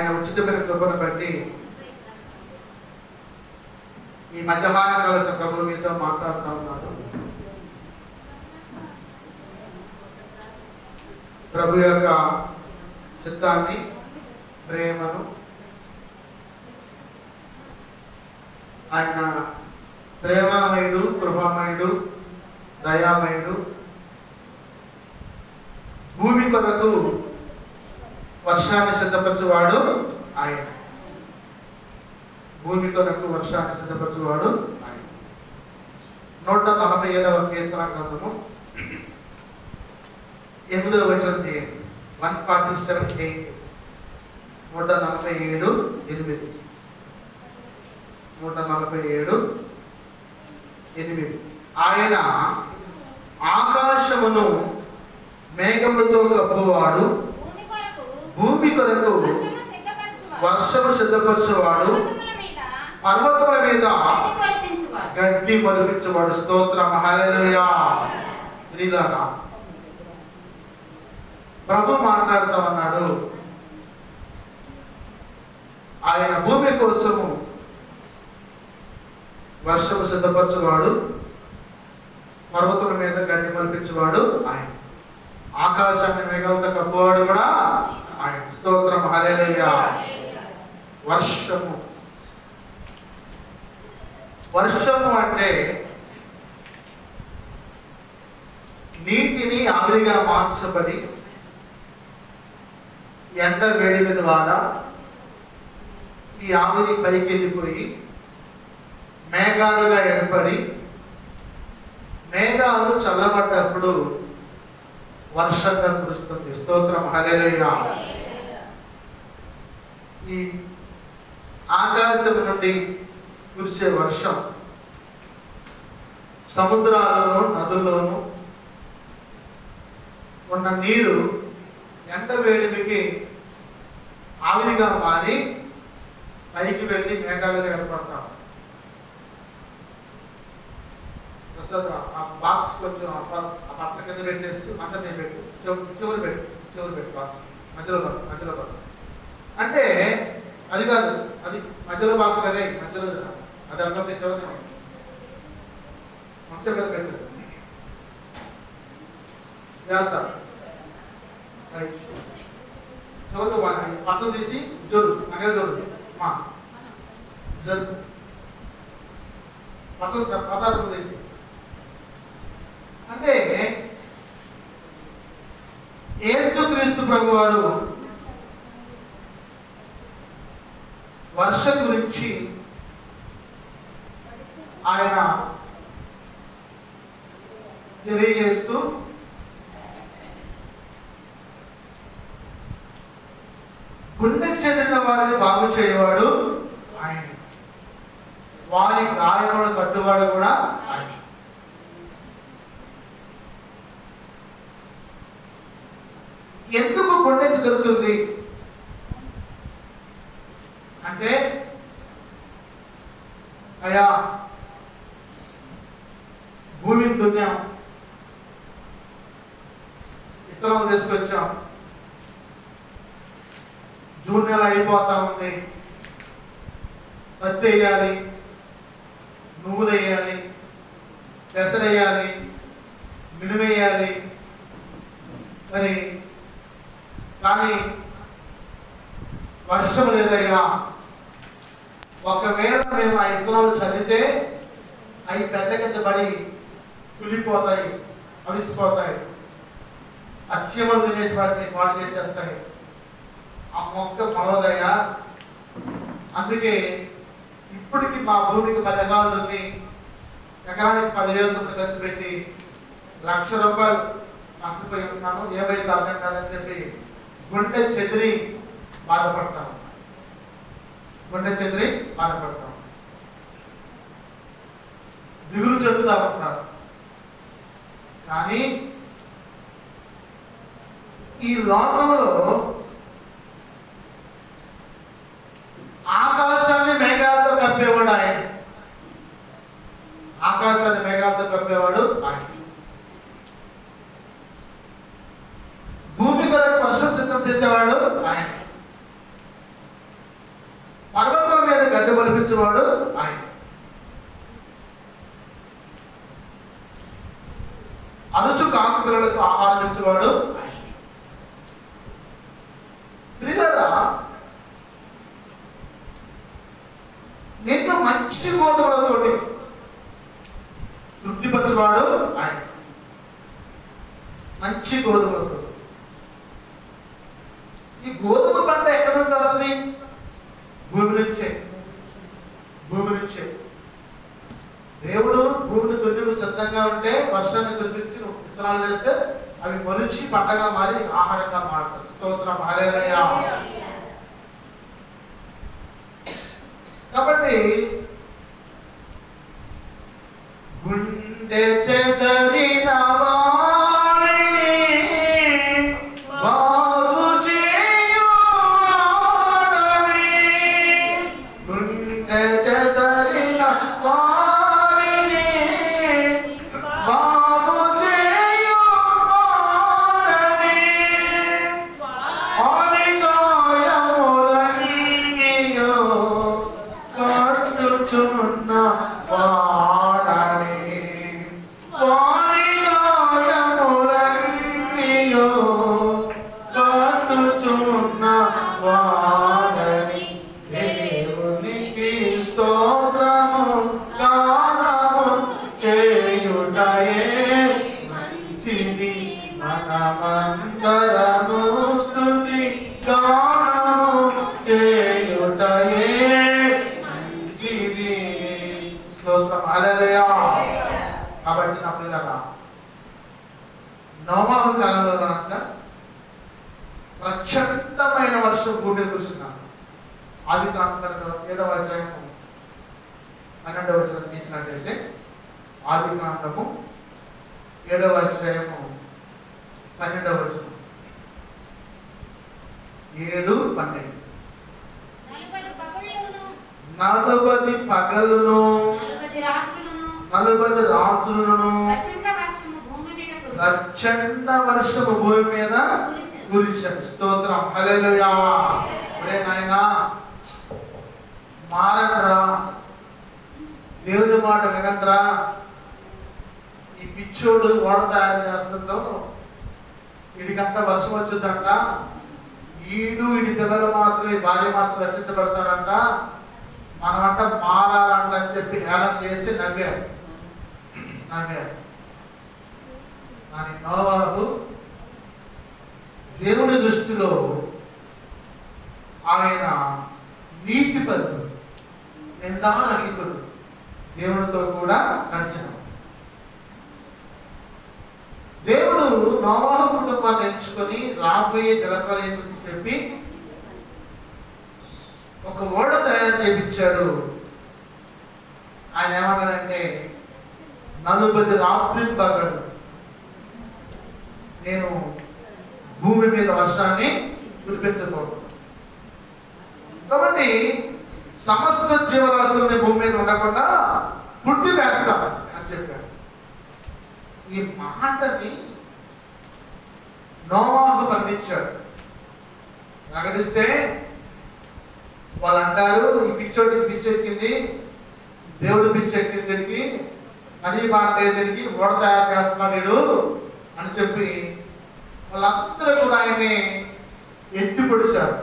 ఆయన ఉచితమైన కృపను బట్టి ఈ మధ్యాహ్న కాల సమయంలో మీతో మాట్లాడుతూ ఉన్నాడు. ప్రభు యొక్క చిత్తాన్ని, ప్రేమను, ఆయన ప్రేమమయుడు, కృపామయుడు, దయామయుడు, భూమి కొరకు వర్షాన్ని సిద్ధపరచువాడు ఆయన. భూమి కొరకు వర్షాన్ని సిద్ధపరచువాడు ఆయన. 147వ కీర్తన గ్రంథము 8వ వచనం తీయండి. 147:8. 147:8. 147:8. ఆయన ఆకాశమును మేఘములతో కప్పువాడు, భూమి కొరకు వర్షము సిద్ధపరచువాడు, పర్వతముల మీద గడ్డి మొలిపించువాడు. స్తోత్రం, హల్లెలూయా. ప్రియులారా, ప్రభు మాట్లాడుతూ ఉన్నాడు. ఆయన భూమి కోసము వర్షము సిద్ధపరచువాడు, పర్వతముల మీద గడ్డి మొలిపించువాడు ఆయన. ఆకాశాన్ని మేఘాలతో కప్పువాడు కూడా ఆయన. స్తోత్రం, హల్లెలూయా. వర్షము, వర్షము అంటే నీటిని ఆవిరిగా మార్చబడి ఎండ వేడిమి ద్వారా ఈ ఆవిరి పైకి వెళ్ళిపోయి మేఘాలుగా ఏర్పడి మేఘాలు చల్లబడ్డప్పుడు వర్షంగా కురుస్తుంది. స్తోత్రం, హల్లెలూయా. ఈ ఆకాశం నుండి కురిసే వర్షం సముద్రాలలో, నదుల్లోనూ ఉన్న నీరు ఎండ వేడిమికి ఆవిరిగా మారి పైకి వెళ్ళి మేఘాలుగా ఏర్పడతాం. ఆ బాక్స్ కొంచెం ఆ పట్ల కింద పెట్టేసి అంతా నేను పెట్టు, చివరి పెట్టు బాక్స్, మధ్యలో బాక్స్ అంటే అది కాదు, అది మధ్యలో బాక్స్ కదా, మధ్యలో అది అర్థం చివరి మంచి మీద పెట్టు చివరికి పట్టలు తీసి జోడు నగలు జోడు మా జరుపు పదార్థం తీసి. అంటే యేసుక్రీస్తు ప్రభు వారు వర్షం గురించి ఆయన తెలియజేస్తూ గుండె చెందిన వారిని బాగు చేయవాడు ఆయన, వారి గాయములను కట్టువాడు కూడా ఆయన. ఎందుకు గుండె జరుగుతుంది అంటే, అయ్యా భూమిని దున్నాం, ఇతరులు తీసుకొచ్చాం, జూన్ నెల అయిపోతా ఉంది, పత్తి వేయాలి, నువ్వులు వేయాలి, పెసర వేయాలి, మినువేయాలి, మరి కానీ వర్షం లేదయ్యా. ఒకవేళ మేము ఆ ఇత్తనాలు చదివితే అవి పెద్ద కింద పడి కులిపోతాయి, అవిసిపోతాయి, అక్షయములు తినేసి వాటిని పాడు చేసేస్తాయి, ఆ మొక్క మొలవదయ్యా. అందుకే ఇప్పటికి మా భూమికి 10 ఎకరాలు ఉంది, ఎకరానికి 10,000 ఖర్చు పెట్టి ₹1,00,000 నష్టపోయి ఉన్నాను, ఏమైతే అర్థం కాదని చెప్పి గుండె చెదిరి బాధపడతాం. దిగులు చెందుతా ఉంటారు. కానీ ఈ లోకంలో ఆకాశాన్ని మేఘాలతో కప్పేవాడు ఆయన. ఆకాశాన్ని మేఘాలతో కప్పేవాడు ఆయన. భూమి కొరకు వర్షం సిద్ధం చేసేవాడు ఆయన. నడిపించేవాడు ఆయన. అనుచు కాకు పిల్లలకు ఆహారం ఇచ్చేవాడు ఆయన. పిల్లరా, నిన్ను మంచి గోధుమలతోటి తృప్తిపరిచేవాడు ఆయన. మంచి గోధుమలతో. ఈ గోధుమ పంట ఎక్కడి నుంచి వస్తుంది? భూమి నుంచే. భూమి నుంచే. దేవుడు భూమిని దున్ని సిద్ధంగా ఉంటే వర్షాన్ని కురిపించి విత్తనాలు వేస్తే అవి మొలిచి పంటగా మారి ఆహారంగా మారుతుంది. స్తోత్రం, హల్లెలూయా. కాబట్టి గుండె చెదరిన కాబట్టి నా పిల్లల నోవాహు కాలంలో కనుక ప్రచండమైన వర్షం భూమి కురిసినాడు. ఆది కాండము 7వ అధ్యాయము 12వ వచనం తీసినట్లయితే, ఆది కాండము 7వ అధ్యాయము 12వ వచనం, 7:12. 40 పగలును 40 రాత్రులను ప్రచండ వర్షము భూమి మీద కురిసెను. స్తోత్రం, హల్లెలూయా. ఒరే నాయనా, మారండ్రా, దేవుని మాట వినండ్రా. ఈ పిచ్చోడు ఓడ తయారు చేస్తుందో వీడికంతా వర్షం వచ్చిందంట, వీడి పిల్లలు మాత్రం, ఈ భార్య మాత్రం రక్షించబడతారంట, మనమంట మారాలంట అని చెప్పి హేళన చేసి నవ్వారు. కానీ నోవాహు దేవుని దృష్టిలో ఆయన నీతిపరుడు, నిందారహితుడు, దేవునితో కూడా నడిచిన. దేవుడు నోవాహు కుటుంబాన్ని ఎంచుకొని రాబోయే జలప్రలయం గురించి చెప్పి ఒక ఓడ తయారు చేయించాడు. ఆయన ఏమన్నారంటే, 40 రాత్రి పగలు నేను భూమి మీద వర్షాన్ని కురిపించబోతున్నాను. కాబట్టి సమస్త జీవరాశుల్ని భూమి మీద ఉండకుండా పుట్టి వేస్తాను అని చెప్పాడు. ఈ మాటని నోవాహు ప్రకటించాడు. ప్రకటిస్తే వాళ్ళు అంటారు, ఈ పిచ్చోడికి పిచ్చెక్కింది, దేవుడు పిచ్చెక్కిందికి, అది భారతదేశానికి ఓడ తయారు చేస్తున్నాడు అని చెప్పి వాళ్ళందరూ కూడా ఆయన్ని ఎత్తిపొడిశారు.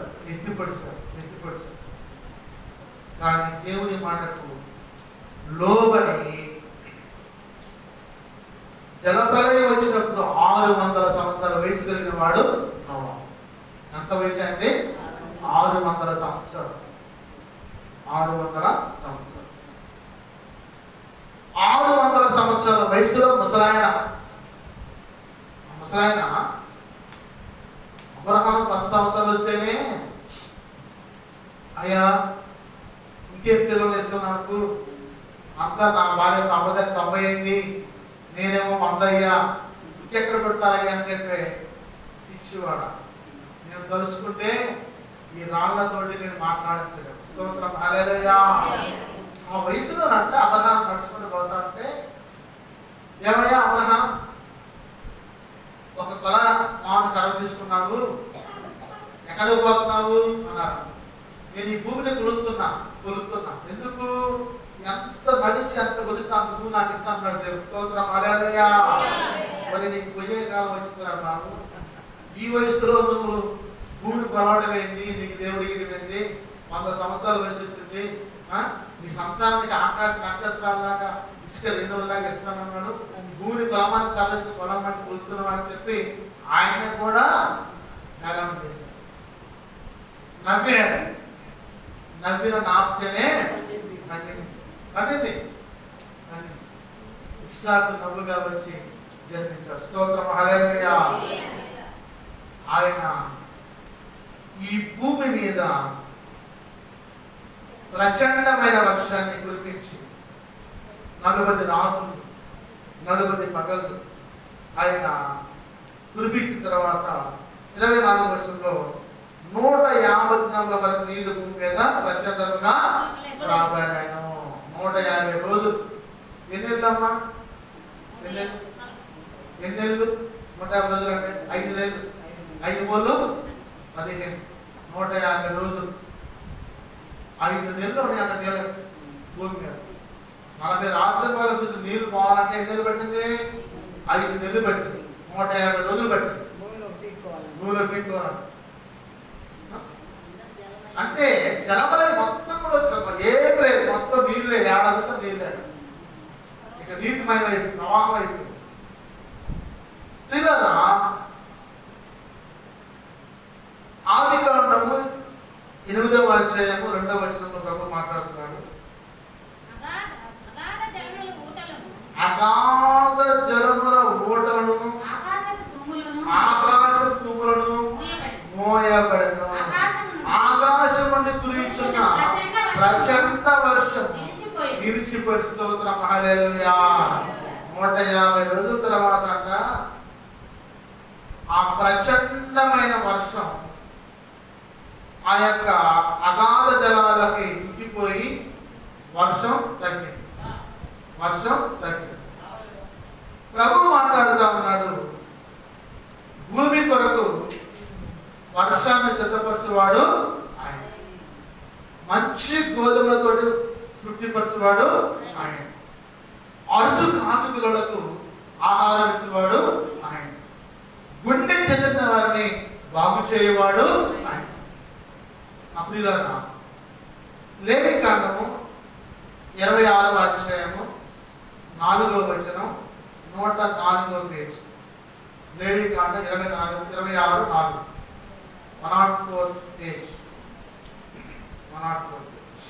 కానీ దేవుని మాటకు లోబడి జలప్రలయం వచ్చినప్పుడు 600 సంవత్సరాల వయసు కలిగిన వాడు నోవాహు. ఎంత వయసు అంటే 600 సంవత్సరాలు. 600 సంవత్సరాల వయసులో ముసలాయన అబ్రహాం 10 సంవత్సరాలు వస్తేనే, అయ్యా ఇంకేం పిల్లలు ఇష్టం నాకు, అంతా నా భార్య 90 అయింది, నేనేమో 100 అయ్యా, ఇంకెక్కడ పెడతారయ్యా అని చెప్పి పిచ్చివాడ. నేను తలుసుకుంటే ఈ రాళ్లతోటి నేను మాట్లాడించగలను. స్తోత్రం, హల్లెలూయా. ఆ వయసులో అంటే అబ్రహాం నడుచుకుంటూ పోతా ఉంటే, ఏమయ్యా అబ్రహాం, ఒక కొల మాను కర్ర తీసుకున్నావు, ఎక్కడికి పోతున్నావు అన్నారు. నేను ఈ భూమిని కొలుస్తున్నా, కొలుస్తున్నా. ఎందుకు? ఎంత మడిచి ఎంత కొలుస్తాను నువ్వు నాకు ఇస్తాను దేవుడు. స్తోత్రం హల్లెలూయా. మరి నీకు పోయే కాలం వచ్చిందిరా బాబు. ఈ వయసులో నువ్వు భూమిని కొలవడం ఏంది? నీకు దేవుడు ఇవ్వడం 100 సంవత్సరాల వయసు వచ్చింది. మీ సంతానానికి ఆకాశ నక్షత్రాలాగా ఇసుక రేణువులాగా ఇస్తానన్నాడు. భూమిని కొలమానికి కలిసి కొలమానికి కొలుతున్నాం అని చెప్పి ఆయన కూడా నేరం చేశాడు. నవ్వాడు. నవ్విన నాప్చనే పండింది. ఇస్సాకు నవ్వుగా వచ్చి జన్మించాడు. స్తోత్రం హల్లెలూయా. ఆయన ఈ భూమి మీద ప్రచండమైన వర్షాన్ని కురిపించి 40 రాత్రులు 40 పగళ్ళు ఆయన కురిపించిన తర్వాత 24వ వచనంలో 150 దినముల వరకు నీళ్లు భూమి మీద ప్రచండంగా రాబడాను. 150 రోజులు. ఎన్నెళ్ళమ్మా? ఎన్నెళ్ళు? 150 రోజులు అంటే 5 నెలలు. 5 మూడు 15. 150 రోజులు. 5 నెలలు ఉన్నాయి అక్కడ నీళ్ళు భూమి మీద. 40 రాత్రుల వరకు చూసి నీళ్లు పోవాలంటే ఎన్ని నెలలు పట్టింది? 5 నెలలు పట్టింది. 150 రోజులు పట్టింది. భూమిలో పీక్కోవాలి అంటే జలమలై మొత్తం కూడా ఏం లేదు. మొత్తం నీళ్ళు లేదు. 7 నిమిషం నీళ్ళు లేదు. ఇక నీటిమయం అయిపోయింది. ప్రవాహం అయిపోయింది. పిల్లల ఆదికాండము 8వ అధ్యాయము 2వ వచనంలో ప్రభు మాట్లాడుతున్నాడు. అగాధ జలముల ఊటలను ఆకాశపు తూములను మోయబడను. ఆకాశం నుండి కురియుచున్న ప్రచండ వర్షం నిలిచిపోయి. స్తోత్రం హల్లెలూయా. 150 రోజుల తర్వాత ఆ ప్రచండమైన వర్షం ఆ యొక్క అగాధ జలాలకి ఇంకిపోయి వర్షం తగ్గింది. ప్రభు మాట్లాడుతూ ఉన్నాడు. భూమి కొరకు వర్షాన్ని సిద్ధపరచువాడు ఆయన. మంచి గోధుమలతో తృప్తిపరచువాడు ఆయన. అరుసు కాకులకు ఆహారం ఇచ్చేవాడు ఆయన. గుండె చెందిన వారిని బాగు చేయవాడు ఆయన. అప్రియులారా, లేవికాండము 26వ అధ్యాయము 4వ వచనం 104వ పేజీ. లేవికాండ 26:4 104 పేజ్. 104 పేజ్.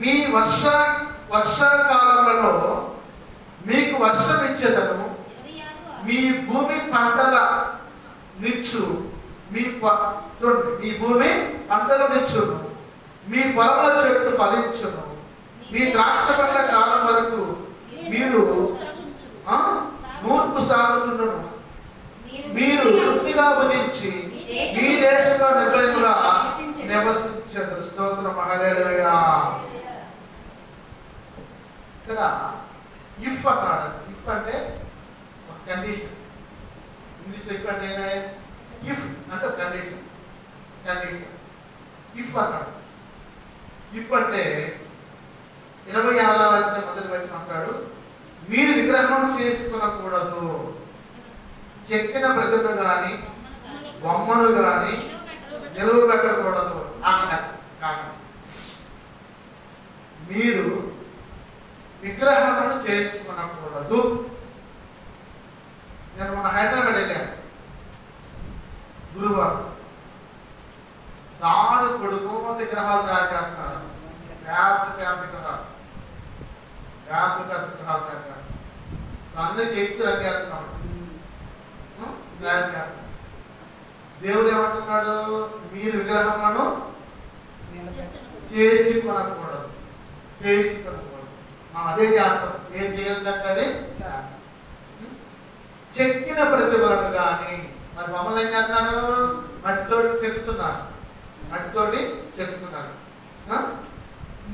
మీ వర్షాకాలంలో మీకు వర్షం ఇచ్చేదను. మీ భూమి పంటల నిచ్చు మీ భూమి పంటలు నిచ్చును. మీ పొలముల చెట్లు ఫలించును. మీ ద్రాక్ష పండ్ల కాలం వరకు మీరు నూర్పు సాగుతున్నను. మీరు తృప్తిగా భుజించి మీ దేశంలో నిర్భయముగా నివసించదు. స్తోత్రం హల్లెలూయా. ఇక్కడ ఇఫ్ అన్నాడు. ఇఫ్ అంటే ఒక కండిషన్. ఇంగ్లీష్లో ఇఫ్ అంటే ఇఫ్ అంటే కండిషన్. ఇఫ్ అన్నాడు. ఇఫ్ అంటే 26వ అధ్యాయం 1వ వచనం అంటాడు, మీరు విగ్రహం చేసుకునకూడదు. చెక్కిన ప్రతిమ కానీ బొమ్మలు కానీ నిలువ పెట్టకూడదు. మీరు విగ్రహమును చేసుకునకూడదు. నేను మన హైదరాబాద్ వెళ్ళాను గురువారం. దాడు కొడుకు విగ్రహాలు తయారు చేస్తున్నారు. పెద్ద విగ్రహాలు తయారు చేస్తున్నారు. అందరికి ఎక్కువ తయారు చేస్తున్నాడు. దేవుడు ఏమంటున్నాడు? మీరు విగ్రహములను చేసుకొనకూడదు. మనం అదే చేస్తాం. ఏం చేయొద్దంటే చెక్కిన ప్రతిభలను కానీ, మరి మమ్మల్ని ఏం చేస్తున్నారు? మట్టితోటి చెక్కుతున్నారు.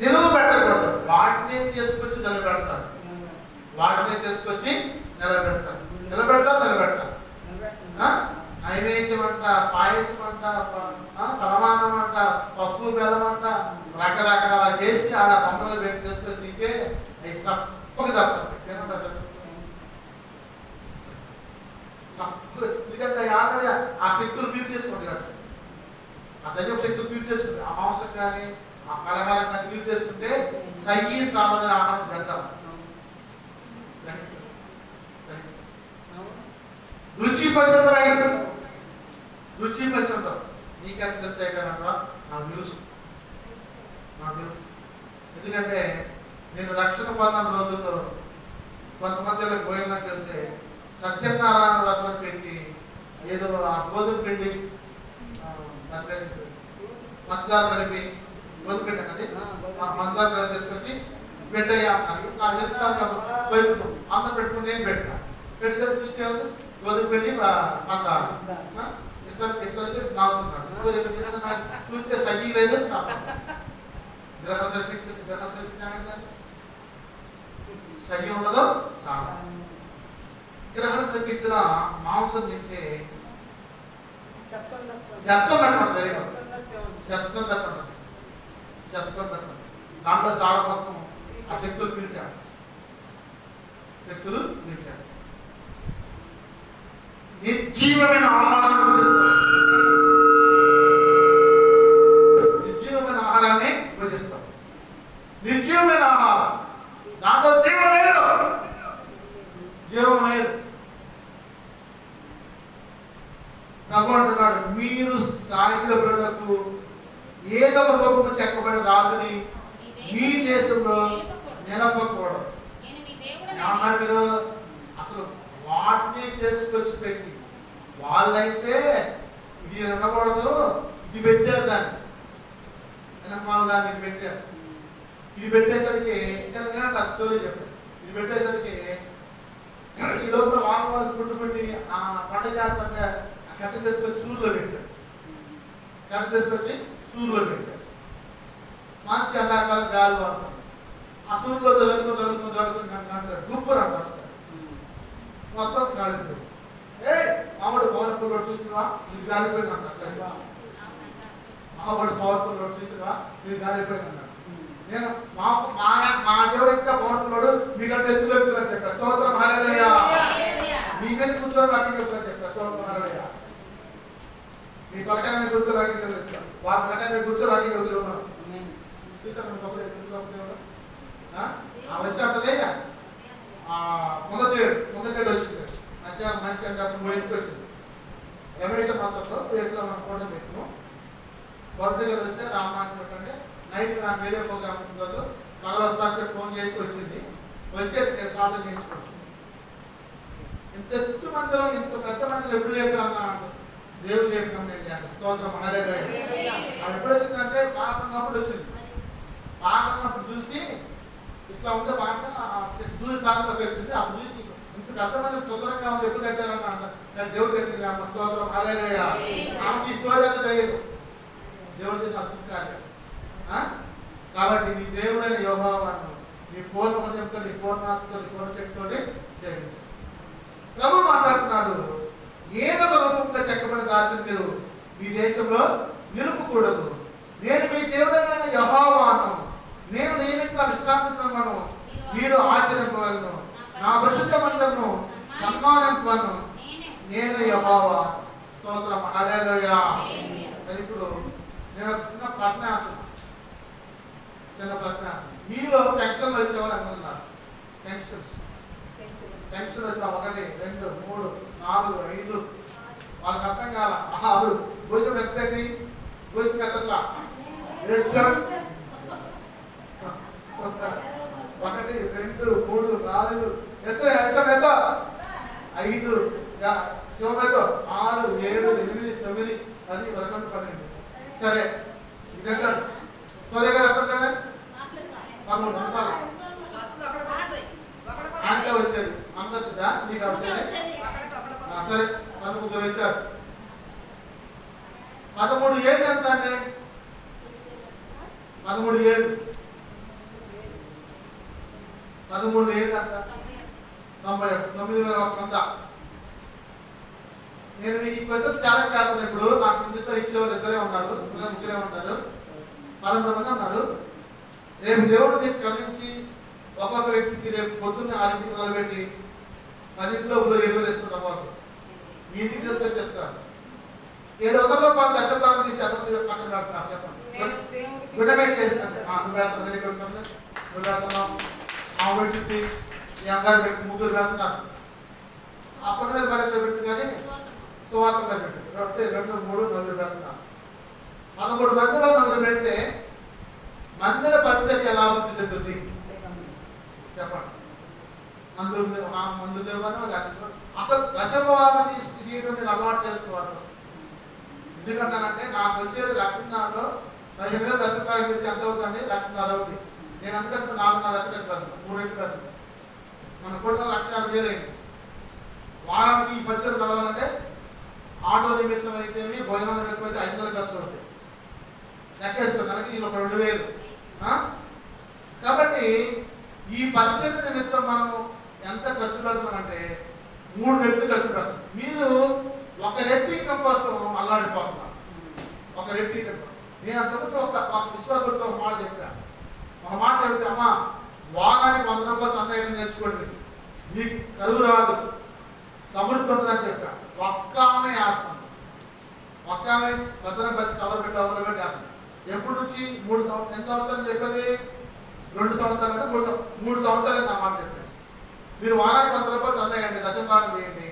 నిలువ పెట్టకూడదు. వాటిని తీసుకొచ్చి నిలబెడతారు. నిలబెడతారు. నైవేద్యం అంట, పాయసం అంట, పరమాన్నం అంట, పప్పు బెల్లం అంట, రకరకాల చేసి ఆడ పంటలు పెట్టి చేసుకొని తింటే అవి సప్పగా తప్పదు. ఏమంటారు సప్పు? ఎందుకంటే ఆల్రెడీ ఆ శక్తులు పీల్చేసుకుంటాడు, ఆ దయ్యం శక్తులు పీల్చేసుకుంటారు. ఆ మాంసం కానీ ఆ పలహారం కానీ పీల్చేసుకుంటే సయ్యి సామాన్య ఆహారం తింటాం. రుచి పశువులు, రుచి పశువులు నీకెంత తెలిసేయగలరా? నాకు తెలుసు, నాకు తెలుసు. ఎందుకంటే నేను రక్షణ పొందిన రోజుల్లో కొంతమంది గోయలకు వెళ్తే సత్యనారాయణ వ్రతం పెట్టి ఏదో ఆ గోధుమ పిండి మందార కలిపి గోధుమ పిండి అన్నది మందార కలిపి తీసుకొచ్చి పెట్టయ్యా అన్నారు. నాకు తెలుసు అంత పెట్టుకుని నేను పెట్టా. పెట్టేసరికి చూస్తే గోధుమ పిండి మందార ఇట్లా నాకున్నాడు. చూస్తే సగ్గి లేదు, గ్రహం సగి ఉండదు సాగు. గ్రహం తెప్పించిన మాంసం తింటే శబ్దం పెట్టమంది, శబ్దం పెట్టమంది, శబ్దం పెట్టమంది. దాంట్లో సాగు మొత్తం ఆ శక్తులు పిలిచారు, శక్తులు పిలిచారు. నిర్జీవమైన ఆహారం, నిర్జీవమైన ఆహారాన్ని భుజిస్తాం. నిర్జీవమైన ఆహారం, దాంట్లో జీవం లేదు, జీవం లేదు. ప్రభు అంటున్నాడు, మీరు సాగిల బిడ్డకు ఏదో ఒక రూపము చెక్కబడిన రాజుని మీ దేశంలో నిలపకూడదు. ఏమన్నారు మీరు? అసలు వాటిని తీసుకొచ్చి పెట్టి వాళ్ళైతే ఇది ఉండకూడదు, ఇది పెట్టారు, దాన్ని దాన్ని పెట్టారు. ఇది పెట్టేసరికి స్టోరీ చెప్పారు. ఇది పెట్టేసరికి ఈ లోపల వాళ్ళు పుట్టుబడి ఆ పంట జాగ్రత్త కట్ట తీసుకొచ్చి సూర్యులో పెట్టారు, కట్ట తీసుకొచ్చి సూర్యులో పెట్టారు. మంచి ఎండాకాలం గాలి పడుతుంది. ఆ సూర్యులో జరుగుతుంది గుప్పరు అంటారు సార్, మొత్తం కాలిపోయింది. మామూడు పవర్ఫుల్ రోడ్ చూసినవా, ఇది గాలిపోయింది అంటారు. మామూడు పవర్ఫుల్ రోడ్ చూసినవా, ఇది గాలిపోయింది అన్నారు. నేను మా దేవుడు ఇంకా పవర్ఫుల్, మీకంటే ఎత్తులు ఎక్కుతున్నా చెప్పా. స్తోత్రం హల్లెలూయా. మీ మీద కూర్చొని వాక్యం చెప్తున్నా చెప్పా. స్తోత్రం హల్లెలూయా. మీ తొలకాయ మీద కూర్చొని వాక్యం చెప్తా, వాళ్ళ తొలకాయ మీద కూర్చొని వాక్యం చెబుతున్నాను. చూసాను వచ్చినట్టదే మొదటి వచ్చింది. మధ్యాహ్నం మంచి అంటే అప్పుడు 3 వచ్చింది. రమేష్ మాత్రంలో ఎట్లా మనం ఫోటో పెట్టినాము. వరదగా వస్తే రామాయణం చెప్పండి. నైట్ నాకు వేరే ప్రోగ్రామ్ ఉంటుందో పగలొస్తా ఫోన్ చేసి వచ్చింది. వచ్చే కాలేజ్ చేయించుకోవచ్చు. ఇంత ఎత్తు మందిలో ఇంత పెద్ద మందిలో ఎప్పుడు లేకున్నా దేవుడు లేకుండా నేను చేస్తాను. స్తోత్రం హల్లెలూయా. అది ఎప్పుడు వచ్చిందంటే పాడుతున్నప్పుడు వచ్చింది. పాడుతున్నప్పుడు చూసి ఇట్లా ఉంటే బాగా చూసి పాటలోకి వచ్చింది. అప్పుడు చూసి ఇంత పెద్ద మంది సుందరంగా ఉంది, ఎప్పుడు కట్టారన్నా నేను దేవుడు కట్టింది. స్తోత్రం హల్లెలూయా. ఆమెకి ఈ స్టోరీ అంతా తెలియదు, దేవుడు చేసిన అద్భుతాలు. కాబట్టి నీ దేవుడైన యెహోవాను నీ పూర్ణ హృదయంతో, నీ పూర్ణాత్మతో, నీ పూర్ణ శక్తితో సేవించు. ప్రభు మాట్లాడుతున్నాడు, ఏదో ఒక రూపంగా చెక్కబడిన రాజును మీరు మీ దేశంలో నిలుపకూడదు. నేను మీ దేవుడైన యెహోవాను, నేను నియమించిన విశ్రాంతి దినమును మీరు ఆచరింపవలను, నా పరిశుద్ధ మందిరమును సన్మానింపవలను, నేను యెహోవా. స్తోత్రం హల్లెలూయా. ఇప్పుడు నేను చిన్న ప్రశ్న వేస్తున్నాను, చిన్న ప్రశ్న. మీలో టెన్షన్లు వచ్చేవాళ్ళు అనుకుంటున్నారు. టెన్షన్ వచ్చిన 1, 2, 3, 4, 5 వాళ్ళకి అర్థం కాల. 6 భూషం ఎత్తది, భూషం ఎత్తట్లా. 1, 2, 3, 4 ఎత్త ఎత్త 5 శివమేతో 6, 7, 8, 9, 10, 11, 12. సరే ఇది ఎత్తాడు. సూర్య గారు ఎక్కడలేదా? 13 నిమిషాలు అంటే వచ్చేది. అంత వచ్చిందా నీకు? వచ్చేది. సరే 13 వచ్చాడు. 13 ఏళ్ళు ఎంత అండి? 13 ఏళ్ళు, 13 ఏళ్ళు అంట 9,100. నేను మీకు ఈ క్వశ్చన్ ఛాలెంజ్ చేస్తాను. ఇప్పుడు నాకు ఇందులో ఇచ్చేవారు ఇద్దరే ఉన్నారు, ముగ్గురే ఉంటారు, 11 మంది ఉన్నారు. రేపు దేవుడు మీకు కలిగించి ఒక్కొక్క వ్యక్తికి రేపు పొద్దున్న 6కి మొదలుపెట్టి 10 లోపల 20 వేసుకుంటాం. వాళ్ళు మీ ఇంటికి తీసుకొని చెప్తారు. 700 రూపాయలు దశభాగం తీసి అతను పక్కన పెడతాను. చెప్పండి, గుణమేట్ చేస్తాను. నువ్వు పెడుతున్నావు, ఆమె పెట్టింది, ఈ అమ్మాయి పెట్టి, ముగ్గురు పెడుతున్నారు. అప్పటి మీద మరింత పెట్టి కానీ సువార్తగా పెట్టి 2, 3, 4 పెడుతున్నారు. 13 మందిలో 4 పెడితే మందిర పరిచయం ఎలా ఉంది చెప్తుంది? చెప్పండి. మందులు లేవనో లేకపోతే అసలు దశభాగం తీయడం మీరు అలవాటు చేసుకోవాలి. ఎందుకంటానంటే నాకు వచ్చేది 1,00,000లో 15,000 దశభాగం పెడితే ఎంత అవుతుంది? 1,00,000 అవుతుంది. నేను అందుకంటే 4,5 లక్షలు ఎత్తాను, 3 రెట్లు పెడతాను. మన కూడా 1,50,000 అయింది. వారానికి ఈ పరిచయం కలవాలంటే ఆటో నిమిత్తం అయితేనే, భోజనం నిమిత్తం అయితే 500 ఖర్చు అవుతాయి. లెక్కేసుకో, నెలకి ఇది ఒక 2,000. కాబట్టి ఈ పరిచయ నిమిత్తం మనం ఎంత ఖర్చు పెడతామంటే 3 రెట్లు ఖర్చు పెడతాం. మీరు ఒక రెట్టు ఇన్కమ్ కోసం అల్లాడిపోతున్నారు. ఒక రెట్టు ఇన్కమ్. నేను అంతకుముందు ఒక విశ్వాసంతో ఒక మాట చెప్పాను. ఒక మాట చెప్తే, అమ్మా వారానికి 100 రూపాయలు అన్నయ్య నేర్చుకోండి, మీకు కరువు రాదు, సమృద్ధి ఉంటుందని చెప్పాను. ఒక్క ఆమె వేస్తాను. ఒక్క ఆమె భద్రం పరిచి కవర్ పెట్టి అవసరం పెట్టి వేస్తాను. ఎప్పటి నుంచి 3 సంవత్సరాలు, ఎంత సంవత్సరాలు చెప్పేది? 2 సంవత్సరాలు అంటే 3 సంవత్సరాలు నా మాట చెప్పండి. మీరు వారానికి 100 రూపాయలు సందేయండి, దశభాగం చేయండి.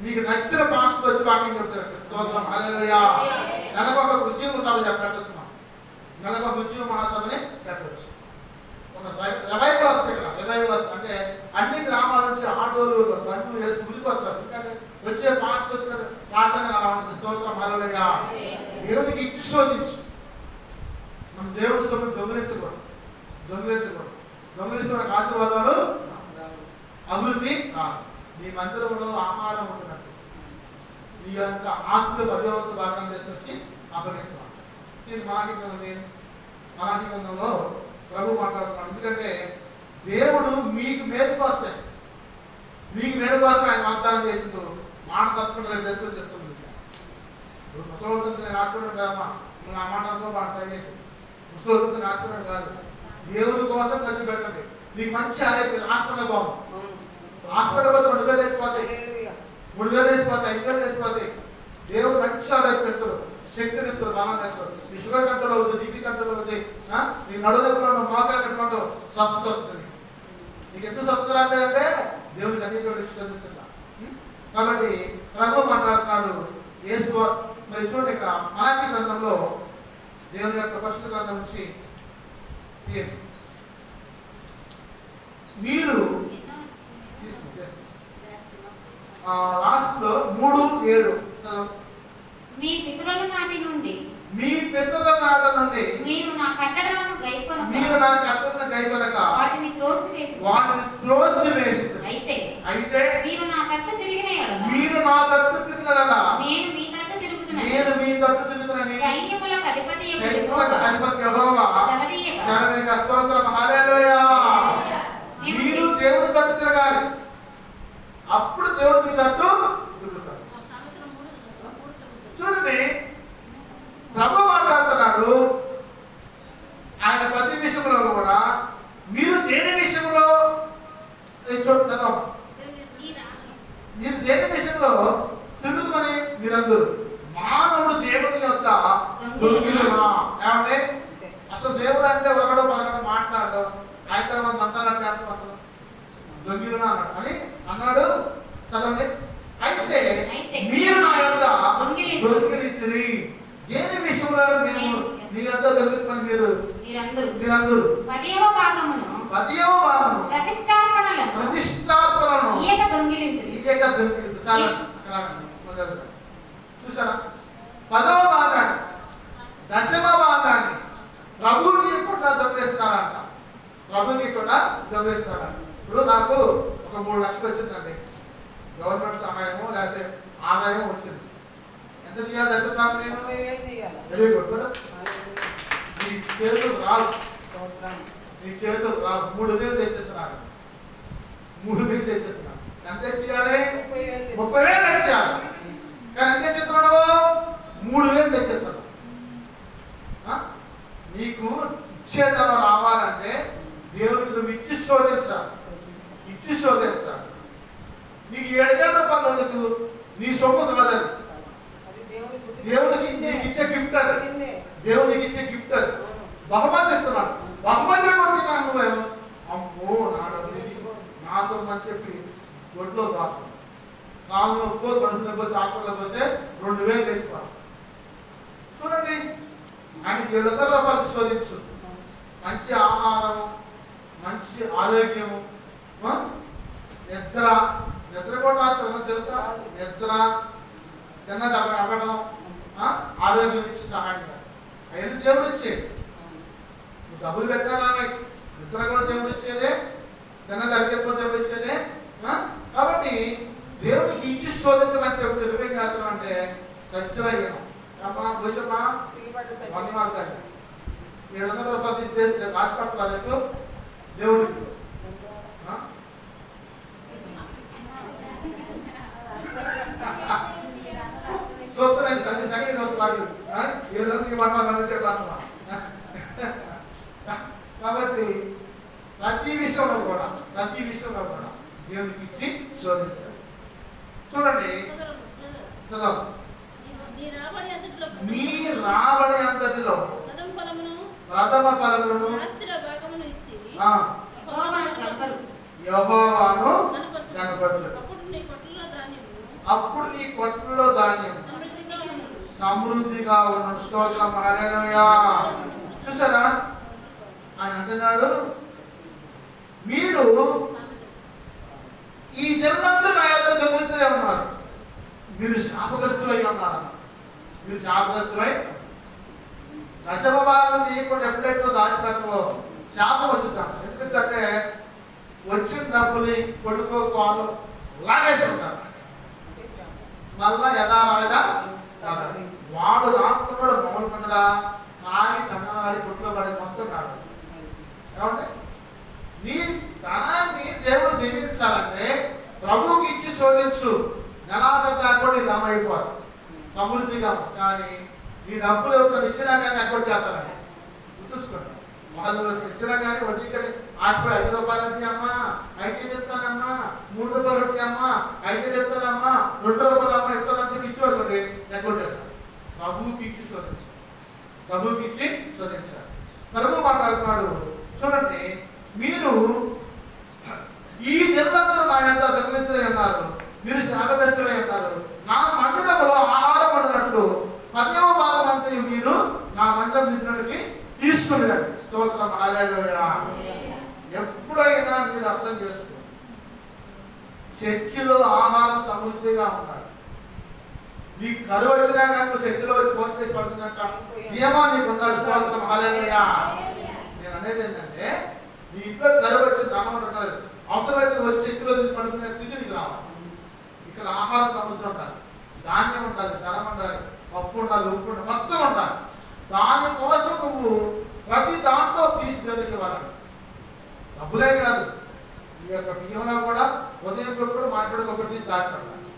మీకు నచ్చిన పాస్టర్ వచ్చి వాకింగ్ చెప్తారు. స్తోత్రం, హల్లెలూయా. నెలకు ఒక ఉద్యోగ సభ పెట్టవచ్చు. నెలకు ఒక ఉద్యోగ మహాసభని పెట్టవచ్చు. ఒక రివైవల్ వస్తుంది. ఇక్కడ రివైవల్ వస్తుంది అంటే అన్ని గ్రామాల నుంచి ఆటోలు బండ్లు వేసి ఉడికొస్తారు. ఎందుకంటే వచ్చే పాస్టర్ వచ్చిన ప్రార్థన అలా ఉంటుంది. స్తోత్రం, హల్లెలూయా. దేవునికి ఇచ్చి శోధించు. మనం దేవుడి సొమ్ము దొంగిలించకూడదు. దొంగిలించుకోవడానికి ఆశీర్వాదాలు, అభివృద్ధి కాదు. మీ మందిరంలో ఆహారం ఉంటున్నట్టు మీ యొక్క ఆస్తులు 10వ భాగం తీసుకొచ్చి అప్పగించాలి. నేను మరాఠీ గ్రంథంలో ప్రభు మాట్లాడుతున్నాడు. ఎందుకంటే దేవుడు మీకు మేలు కోసమే ఆయన వాగ్దానం చేసిండు. మాట తప్పకుండా రేపు తీసుకొని చేస్తుంది. ఇప్పుడు ముసలి నేను రాసుకోవడం కాదమ్మా, ఆ మాట అనుకో ట్రై చేసి ముసలి రాసుకోవడం కాదు. దేవుడి కోసం ఖర్చు పెట్టండి. మీకు మంచి ఆరోగ్యం, హాస్పిటల్ బాగుంది. హాస్పిటల్ పోతే 2,000 వేసిపోతాయి, 3,000 వేసిపోతాయి, 5,000 వేసిపోతాయి. దేవుడు మంచి ఆరోగ్యం ఇస్తాడు, శక్తిని ఇస్తాడు, బలం ఇస్తాడు. మీ షుగర్ కంట్రోల్ అవుతుంది, బీపీ కంట్రోల్ అవుతుంది, మీ నడుదెప్పులో మోకాలు కట్టుకుంటూ స్వస్థత వస్తుంది. నీకు ఎందుకు స్వస్థత రాలేదంటే దేవుడికి అన్నింటిలో చదువుతున్నా. కాబట్టి ప్రభు మాట్లాడుతున్నాడు. యేసు మరి చూడండి, ఇక్కడ మలాకీ గ్రంథంలో దేవుని యొక్క పరిశుద్ధ గ్రంథం నుంచి మీరు రాష్ట్రంలో 3:7 మీ పితరుల నాటి నుండి మీరు నా కట్టడలను గైకొనక వాటిని త్రోసివేసి అయితే మీరు నా తట్టు తిరిగిన యెడల నేను మీ తట్టు తిరుగుతున్నానని సైన్యములకు అధిపతి యెహోవా సెలవిక. స్తోత్రం, హల్లెలూయా. మీరు దేవుని తట్టు తిరగాలి, అప్పుడు దేవుడు మీ తట్టు తిరుగుతాడు. చూడండి, ప్రభు మాట్లాడుతున్నారు. ఆయన ప్రతి విషయంలో కూడా మీరు దేని విషయంలో చదవ, మీరు దేని విషయంలో తిరుగుతుమని మీరందరూ. మానవుడు దేవుని యొక్క దొంగిలునా. ఏమంటే అసలు దేవుడు అంటే ఒకడో పలకడో మాట్లాడడం, ఆయన మంది అంటారంటే అసలు దొంగిలునా అన్నాడు అని అన్నాడు. చదవండి. అయితే మీరు నా యొక్క దొంగిలించిరి. దేని విషయంలో మేము మీ యొక్క దొంగిలించమని మీరందరూ 10వ భాగమును ప్రతిష్టార్పణలను ఈయక దొంగిలించిరి. చాలా చూసారా? 10వ భాగాన్ని, 10వ భాగాన్ని ప్రభువుకి కూడా దొంగిలిస్తారంట. ఇప్పుడు నాకు ఒక 3 లక్షలు వచ్చిందండి, గవర్నమెంట్ సహాయము లేకపోతే ఆదాయం వచ్చింది. ఎంత తీయాలి? 10 భాగం నేను వెరీ గుడ్ కదా. నీ చేతులు రాదు, 3,000 తెచ్చేస్తున్నాను. ఎంత చేయాలి? 30,000 చేయాలి. కానీ ఎంత చెప్తున్నావు? 3,000 తెచ్చేస్తున్నావు. నీకు ఇచ్చేతనం రావాలంటే దేవుడికి నువ్వు ఇచ్చి శోధించాలి. నీకు 7,000 రూపాయలు ఎందుకు? నీ సొమ్ము కాదు, దేవుడికి నీకు ఇచ్చే గిఫ్ట్. అది దేవుడికి ఇచ్చే గిఫ్ట్. అది బహుమతి ఇస్తున్నాడు. బహుమతి కొడుతున్నాను నువ్వేమో అమ్మో నా సొమ్ము అని చెప్పి ఒంట్లో కాదు నొప్పో కడుపునొప్పో హాస్పిటల్ పోతే 2,000 వేసుకోవాలి. చూడండి, ఆయనకి 700 రూపాయలు శోధించు. మంచి ఆహారం, మంచి ఆరోగ్యము, నిద్ర కూడా రాత్రి తెలుసా? నిద్ర అవ్వడం, ఆరోగ్యం ఇచ్చి సహాయం అవన్నీ దేవుడు ఇచ్చేది. నువ్వు డబ్బులు పెట్టాలని నిద్ర కూడా దేవుడు ఇచ్చేదే, తగ్గకపోతే దేవుడు ఇచ్చేదే. కాబట్టి దేవుడికి ఇచ్చి శోధించమని చెప్తే నువ్వేం చేస్తున్నావు అంటే సత్యమయ్యాను. అమ్మా భూషమ్మా 700 రూపాయలు తీస్తే హాస్పిటల్ వాళ్ళకు దేవుడికి సూత్రం సంగతి అవుతుంది. ఏదో మాట్లాడాలంటే కాబట్టి ప్రతి విషయంలో కూడా దేవునికి ఇచ్చి శోధించాలి. చూడండి, నీ రాబడి అంతటిలో ప్రథమ ఫలములను యెహోవాను కనపరచు. అప్పుడు నీ కొట్లలో ధాన్యం సమృద్ధిగా ఉన్న. స్తోత్రం, హల్లెలూయా. చూసారా, ఆయన అంటున్నాడు, మీరు ఈ జనులందరూ నా యొక్క దొంగలుతూనే ఉన్నారు. మీరు శాపగ్రస్తులై ఉన్నారు. మీరు శాపగ్రస్తులై దశమభాగం తీయకుండా ఎప్పుడైతే దాచిపెట్టలో శాపం వచ్చుతాం. ఎందుకంటే వచ్చిన డబ్బుని కొడుకో కాళ్ళు లాగేసి ఉంటారు. మళ్ళా యథారాగా వాడు రాకున్నాడు మామూలు పండుగ కానీ తనాలి కొట్టులో పడే మొత్తం రాడు. ఏమంటే నీ ధనాన్ని దేవుడు దీవించాలంటే ప్రభువుకి ఇచ్చి శోధించు. నెలాఖరుదా కూడా నీ దమ అయిపోవాలి సమృద్ధిగా. కానీ నీ డబ్బులు ఎవరు ఇచ్చినా కానీ అకౌంట్ చేస్తారండి. గుర్తుంచుకోండి, వాళ్ళు ఇచ్చినా కానీ వడ్డీ కానీ హాస్పిటల్ 5 రూపాయలు వడ్డీ అమ్మా, 5 చెప్తానమ్మా, 3 రూపాయలు వడ్డీ అమ్మా, 5 చెప్తానమ్మా, 2 రూపాయలు అమ్మా ఇస్తానని చెప్పి ఇచ్చేవాడుకోండి అకౌంట్ చేస్తారు. ప్రభువుకి ఇచ్చి శోధించాలి. ప్రభు మాట్లాడుతున్నాడు. చూడండి, మీరు ఈ నిర్లందరూ నా యొక్క దొంగలితులై ఉన్నారు. మీరు శాపగ్రస్తులై ఉన్నారు. నా మందిరంలో ఆహారం వండినట్లు 10వ భాగం అంతా మీరు నా మందిరం నిధులకి తీసుకుని రండి. స్తోత్రం, హల్లెలూయా. ఎప్పుడైనా మీరు అర్థం చేసుకోండి, చర్చిలో ఆహారం సమృద్ధిగా ఉండాలి. నీకు కరువు వచ్చినా కానీ నువ్వు చర్చిలో వచ్చి భోజనం చేసి పడుతున్నట్ట నియమా నీకు ఉండాలి. స్తోత్రం, హల్లెలూయా. నేను అనేది ఏంటంటే, నీ ఇంట్లో కరువు వచ్చి క్రమం ఉండలేదు. అవసరమైతే వచ్చి చర్చిలో పడుకునే స్థితి నీకు రావాలి. ఇక్కడ ఆహారం సమృద్ధి ఉండాలి, ధాన్యం ఉండాలి, ధనం ఉండాలి, పప్పు ఉండాలి, ఉప్పు ఉండాలి, మొత్తం ఉండాలి. దానికోసం నువ్వు ప్రతి దాంట్లో తీసుకెళ్ళి వాళ్ళని డబ్బులే కాదు, ఈ యొక్క బియ్యంలో కూడా ఉదయం కూడా మాట్లాడుకు ఒకటి తీసి దాచిపెట్టాలి.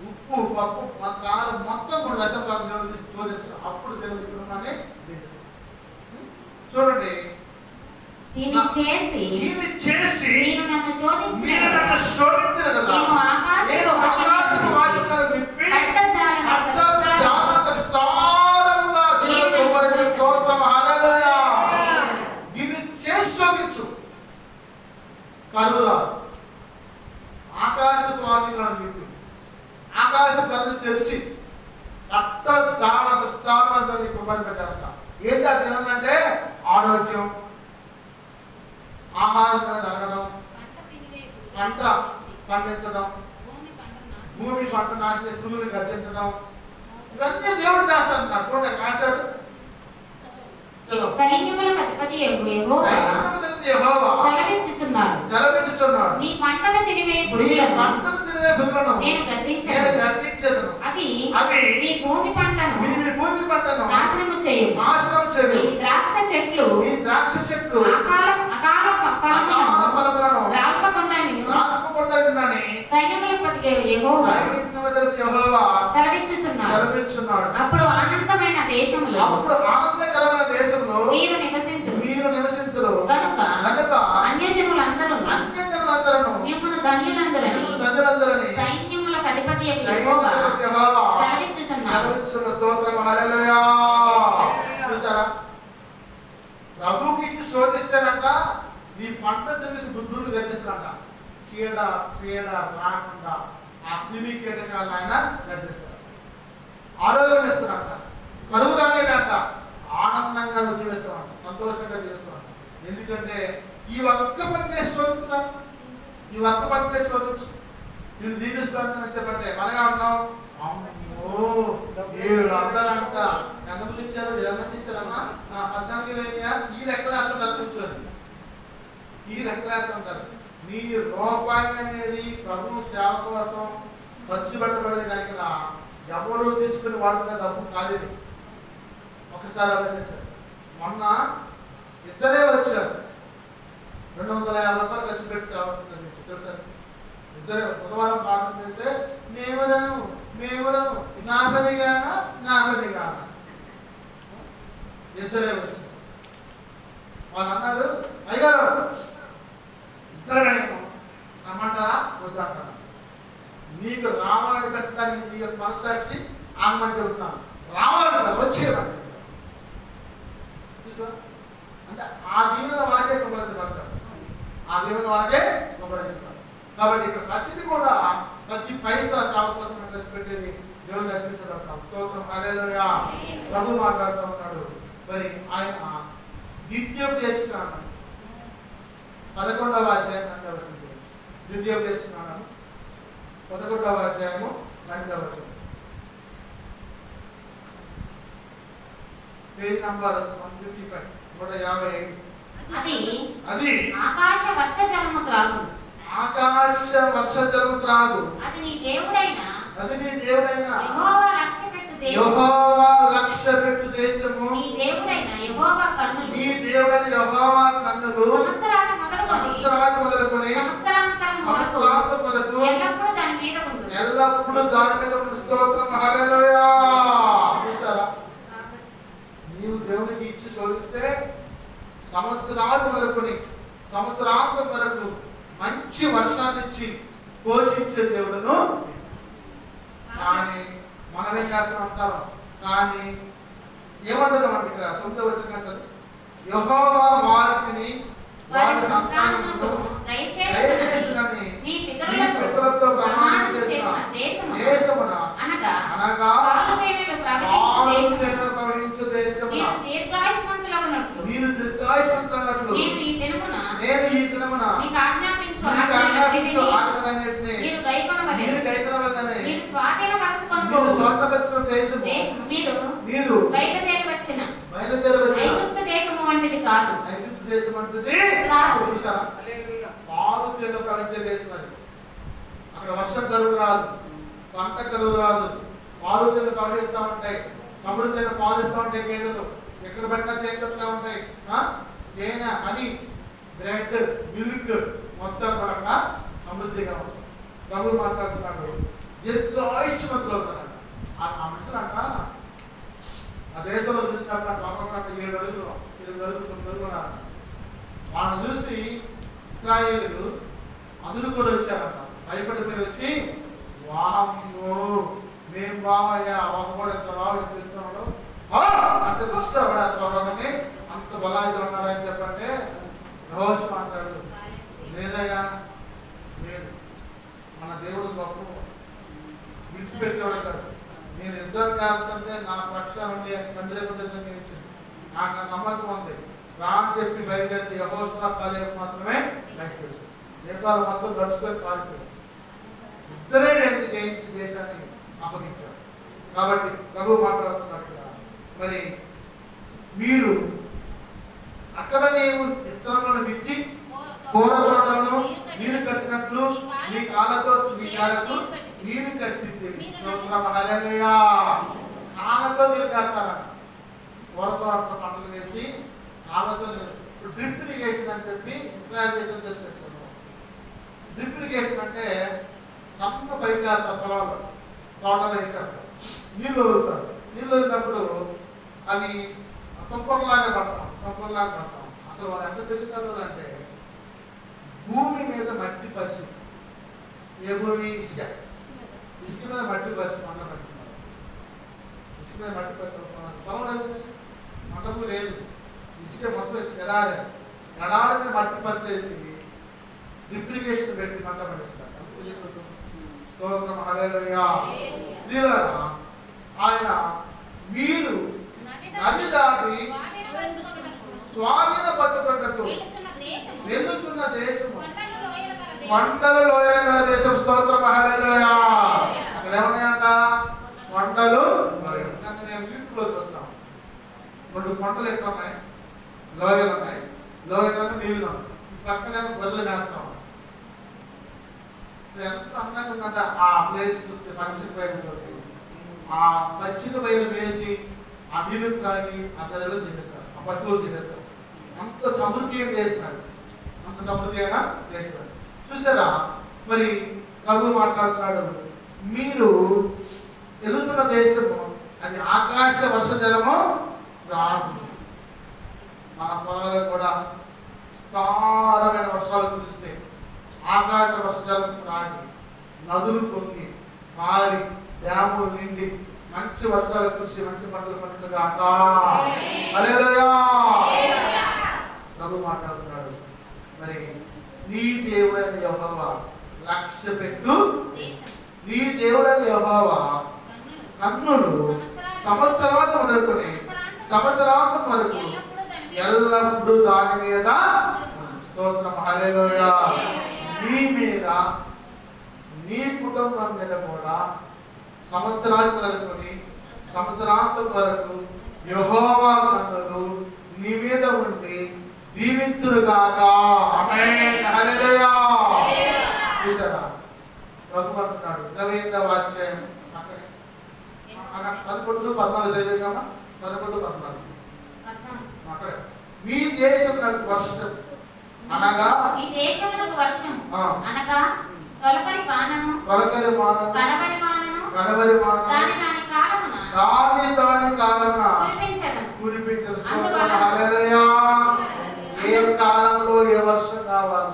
ఉప్పు, పప్పు, కారం మొత్తం కూడా లక్ష దేవుడు తీసి చూడించు. అప్పుడు దేవుడి కుటుంబాన్ని చూడండి. మీరు నన్ను శోధించిన కదా, నేను ఆకాశపు వాకిళ్లను విప్పి స్తోత్రం, హల్లెలూయా. దీన్ని చేసి శోధించు. కరువురా ఆకాశపు వాకిళ్లను విప్పి, ఆకాశపు కన్ను తెలిసి రక్త జాలంతా నీకు ఇవ్వబడి పెట్టాలంట. ఏంటి అది ఏమంటే ఆరోగ్యం, ఆహారం జరగడం, పంట పండించడం, భూమి పంట నాశనం, పురుగులు గర్జించడం, ఇవన్నీ దేవుడు చేస్తాడు. చూడండి, రాశాడు. సైన్యములకు అధిపతియగు యెహోవా సెలవిచ్చుచున్నాడు, నీ పంటను తినివే పురుగులను నేను గద్దించెదను. అవి నీ భూమి పంటను నాశనము చేయును. నీ ద్రాక్ష చెట్లు అకాల ఫలములను రాల్పకుండాని సైన్యములకు యెహోవా యెహోవా సెలవిచ్చుచున్నాడు. అప్పుడు ఆనందమైన దేశంలో మీరు నివసింతురు కనుక అన్యజనులందరూ మిమ్మును ధన్యులందరని సైన్యములకు అధిపతి యెహోవా సెలవిచ్చుచున్నాడు. స్తోత్రం హల్లెలూయా. చూసారా, ప్రభువుకి ఇచ్చి శోధిస్తానంట, నీ పంట తెలిసి బుద్ధులు గర్జిస్తారంట. క్రీడ రాకుండా ఆ క్రిమి కీటకాలను ఆయన గర్జిస్తారు. ఆరోగ్యం ఇస్తారంట, కరువు రాలేదంట, ఆనందంగా జీవిస్తామంట, సంతోషంగా జీవిస్తామంట. ఎందుకంటే ఈ ఒక్క పనినే శోధిస్తున్నాను, ఈ ఒక్క పనినే శోధించు, నేను జీవిస్తాను చెప్పంటే మనగా ఉన్నాం. అమ్మో 7 అంటారంట, ఎంతమంది ఇచ్చారు, 20 మంది ఇచ్చారమ్మా, 14 లేనియా, ఈ లెక్కలు అర్థం, ఈ లెక్కలు అర్థం. నీ రూపాయి అనేది ప్రభు సేవ కోసం ఖర్చు పెట్టబడేది కనుక ఎవరు తీసుకుని వాడుతున్న డబ్బు కాదు. ఒకసారి ఆలోచించారు, మొన్న ఇద్దరే వచ్చారు, 250 రూపాయలు ఖర్చు పెట్టి సేవ తెలుసా. ఇద్దరే బుధవారం ప్రార్థన చేస్తే మేము నా పనిగా ఇద్దరే వచ్చారు. వాళ్ళు అన్నారు, అయ్యారు ఇద్దరు రమ్మంటారా వద్దంటారా, నీకు రావాలని పెట్టడానికి నీ యొక్క మనస్సాక్షి ఆగమని చెబుతున్నాను, రావాలంట వచ్చేవాడు. చూసా, అంటే ఆ దీవెన వాళ్ళకే కుమరించబడతారు, ఆ దీవెన వాళ్ళకే కుమరించుతారు. కాబట్టి ఇక్కడ ప్రతిది కూడా, ప్రతి పైసా సేవ కోసం ఖర్చు పెట్టేది దేవుని అర్పించబడతాం. స్తోత్రం హల్లెలూయా. ప్రభు మాట్లాడుతూ ఉన్నాడు. మరి ఆయన ద్వితీయోపదేశకాండం 11వ అధ్యాయం 2వ వచనం. ద్వితీయోపదేశకాండం 11వ అధ్యాయము 2వ వచనం. Page number 155 155. అది ఆకాశ వర్ష జలము త్రాగు, అది నీ దేవుడైన యెహోవా లక్ష్యపెట్టు దేశము, నీ దేవుడైన యెహోవా కన్నులు సంవత్సరాలు మొదలుకొని సంవత్సరాంతం వరకు ఎల్లప్పుడూ దాని మీద ఉండు. స్తోత్రం హల్లెలూయా. చూసారా, నీవు దేవునికి ఇచ్చి శోధిస్తే సంవత్సరాలు మొదలుకొని సంవత్సరాంతం వరకు మంచి వర్షాన్ని ఇచ్చి పోషించే దేవుడును. కానీ మనమేం చేస్తున్నాం, కానీ ఏమంటున్నాం అంటే ఇక్కడ 9వ వచనం చదువు, యెహోవా వారిని వారి సంతానమును దయచేసినని నీ పితరులతో ప్రమాణం చేసిన దేశమున అనగా ప్రవహించు దేశమున మీరు దీర్ఘాయుష్మంతులగునట్లు నేను ఈ దినమున మీకు ఆజ్ఞాపించు ఆజ్ఞలన్నిటిని మీరు గైకొనవలెను. మీరు స్వాధీనపరచుకొను దేశము మీరు బయలుదేరి వచ్చిన ఐగుప్తు దేశము వంటిది కాదు. ఐగుప్తు దేశం వంటిది కాదు. చూసారా, పాలు తేనె ప్రవహించే దేశం అది. అక్కడ వర్షం కరువు రాదు, పంట కరువు రాదు, పాలు తేనె ప్రవహిస్తూ ఉంటాయి, సమృద్ధిగా పాలిస్తూ ఉంటాయి గేదెలు, ఎక్కడ పెట్టినా తేనె ఉంటాయి. తేనె అని బ్రెడ్ మిల్క్ మొత్తం కూడా సమృద్ధిగా ఉంటుంది. ప్రభు మాట్లాడుతున్నాడు, దీర్ఘాయుష్మంతులు అవుతారంట. ఆ మనుషులంట ఆ దేశంలో చూసినప్పుడు ఒక్కొక్క 7 అడుగులు 8 అడుగులు 9 అడుగులు ఉన్నారు. వాళ్ళని చూసి ఇశ్రాయేలీయులు అదురుకొని వచ్చారంట, భయపడిపోయి వచ్చి, వాహము మేము బావయ్యా ఒక కూడా ఎంత బాగా చెప్తున్నాడు, అంత చూస్తాడు అంత అంత బలాయిగా ఉన్నారని చెప్పంటే యెహోషువ అంటాడు, లేదయ్యా లేదు, మన దేవుడు గొప్ప విడిచిపెట్టేవాడు కాదు. నేను యుద్ధం చేస్తుంటే నా రక్షణ ఉండి తండ్రి ఇచ్చింది, నాకు నమ్మకం ఉంది, రా అని చెప్పి బయలుదేరి యెహోషువ కాలేజీ మాత్రమే బయటకు వచ్చాడు. నేతాలు మొత్తం గడుచుకొని పారిపోయాడు. ఇద్దరే ఎంత జయించి దేశాన్ని అప్పగించారు. కాబట్టి ప్రభు మాట్లాడుతున్నట్టుగా మరి మీరు అక్కడ నీవు విత్తనములను విత్తి కూర తోటలను నీరు కట్టినట్లు నీ కాళ్ళతో నీరు కట్టింది. హల్లెలూయా. కాళ్ళతో నీరు కడతారా, కూర తోటలో పంటలు వేసి కాళ్ళతో డ్రిప్ ఇరిగేషన్ అని చెప్పి ఇన్స్టాలేషన్ చేసి పెట్టుకున్నాం. డ్రిప్ ఇరిగేషన్ అంటే సన్న పైకి వేస్తారు పొలాలు, తోటలు వేసారు, నీళ్ళు వదులుతారు. నీళ్ళు వదిలినప్పుడు అవి తుంపర్లాగా పడతాం. అసలు వాళ్ళు ఎంత తిరుగుతారు అంటే భూమి మీద మట్టి పరిస్థితి. ఏ భూమి? ఇసుక మీద మట్టి పరిస్థితి. మంట పెట్టుకున్నారు. ఇసుక మీద మట్టి పెట్టుకున్నారు. పొలం లేదు, మంటపు లేదు, ఇసుక మొత్తం ఎడారి మీద మట్టి పరిచేసి రిప్లికేషన్ పెట్టి మంట పెట్టుకున్నారు. స్తోత్రం హల్లెలూయా. ఆయన మీరు నది దాటి స్వాధీన పట్టుకొనుటకు వెళ్తున్న దేశము కొండలు లోయలు గల దేశం. స్తోత్రం హల్లెలూయా. అక్కడ ఏమన్నాయంట? కొండలు లోయలు. నేను యూట్యూబ్లోకి వస్తాను. 2 కొండలు ఎట్లా ఉన్నాయి? లోయలు ఉన్నాయి. లోయలు నీళ్ళు ఉన్నాయి. పక్కనే ప్రజలు వేస్తాం. ఎంత అందంగా ఉందంట ఆ ప్లేస్ చూస్తే. ఫంక్షన్ బయలు ఆ పచ్చిక బయలు వేసి ఆ నీళ్ళు త్రాగి ఆ ప్రజలు తినేస్తారు, ఆ పశువులు తినేస్తారు. అంత సమృద్ధి చేసినారు, అంత సమృద్ధి అయినా చేసినారు. చూసారా? మరి ప్రభు మాట్లాడుతున్నాడు, మీరు ఎదుగుతున్న దేశము అది ఆకాశ వర్ష జలము రాదు. మన పొలాలకు కూడా విస్తారమైన వర్షాలు కురిస్తే ఆకాశ వర్ష జలం రాగి నదులు పొంగి మారి డ్యాములు నిండి మంచి వర్షాలు కురిసి మంచి పంటలు పండుగ హల్లెలూయా. ప్రభు మాట్లాడుతున్నాడు, మరి నీ దేవుడైన యెహోవా లక్ష్య పెట్టు. నీ దేవుడైన యెహోవా కన్నులు సంవత్సరాంతం వరకు ఎల్లప్పుడూ దాని మీద. స్తోత్రం హల్లెలూయా. నీ మీద నీ కుటుంబం మీద కూడా సంవత్సరాలు మొదలుకొని సంవత్సరాంతం వరకు యెహోవా కన్నులు నీ మీద ఉండి దీవించునుగాక. ఆమేన్ హల్లెలూయా. చూసారా? ప్రభు అంటున్నాడు 28వ అధ్యాయం 11-14 చదివామా? 11-14 అక్కడ మీ దేశం వర్షం అనగా ఈ దేశమునకు వర్షం అనగా తొలకరి వానను కడవరి వానను దాని కాలమున కురిపించను. హల్లెలూయా. ఏ కాలంలో ఏ వర్షం కావాలి?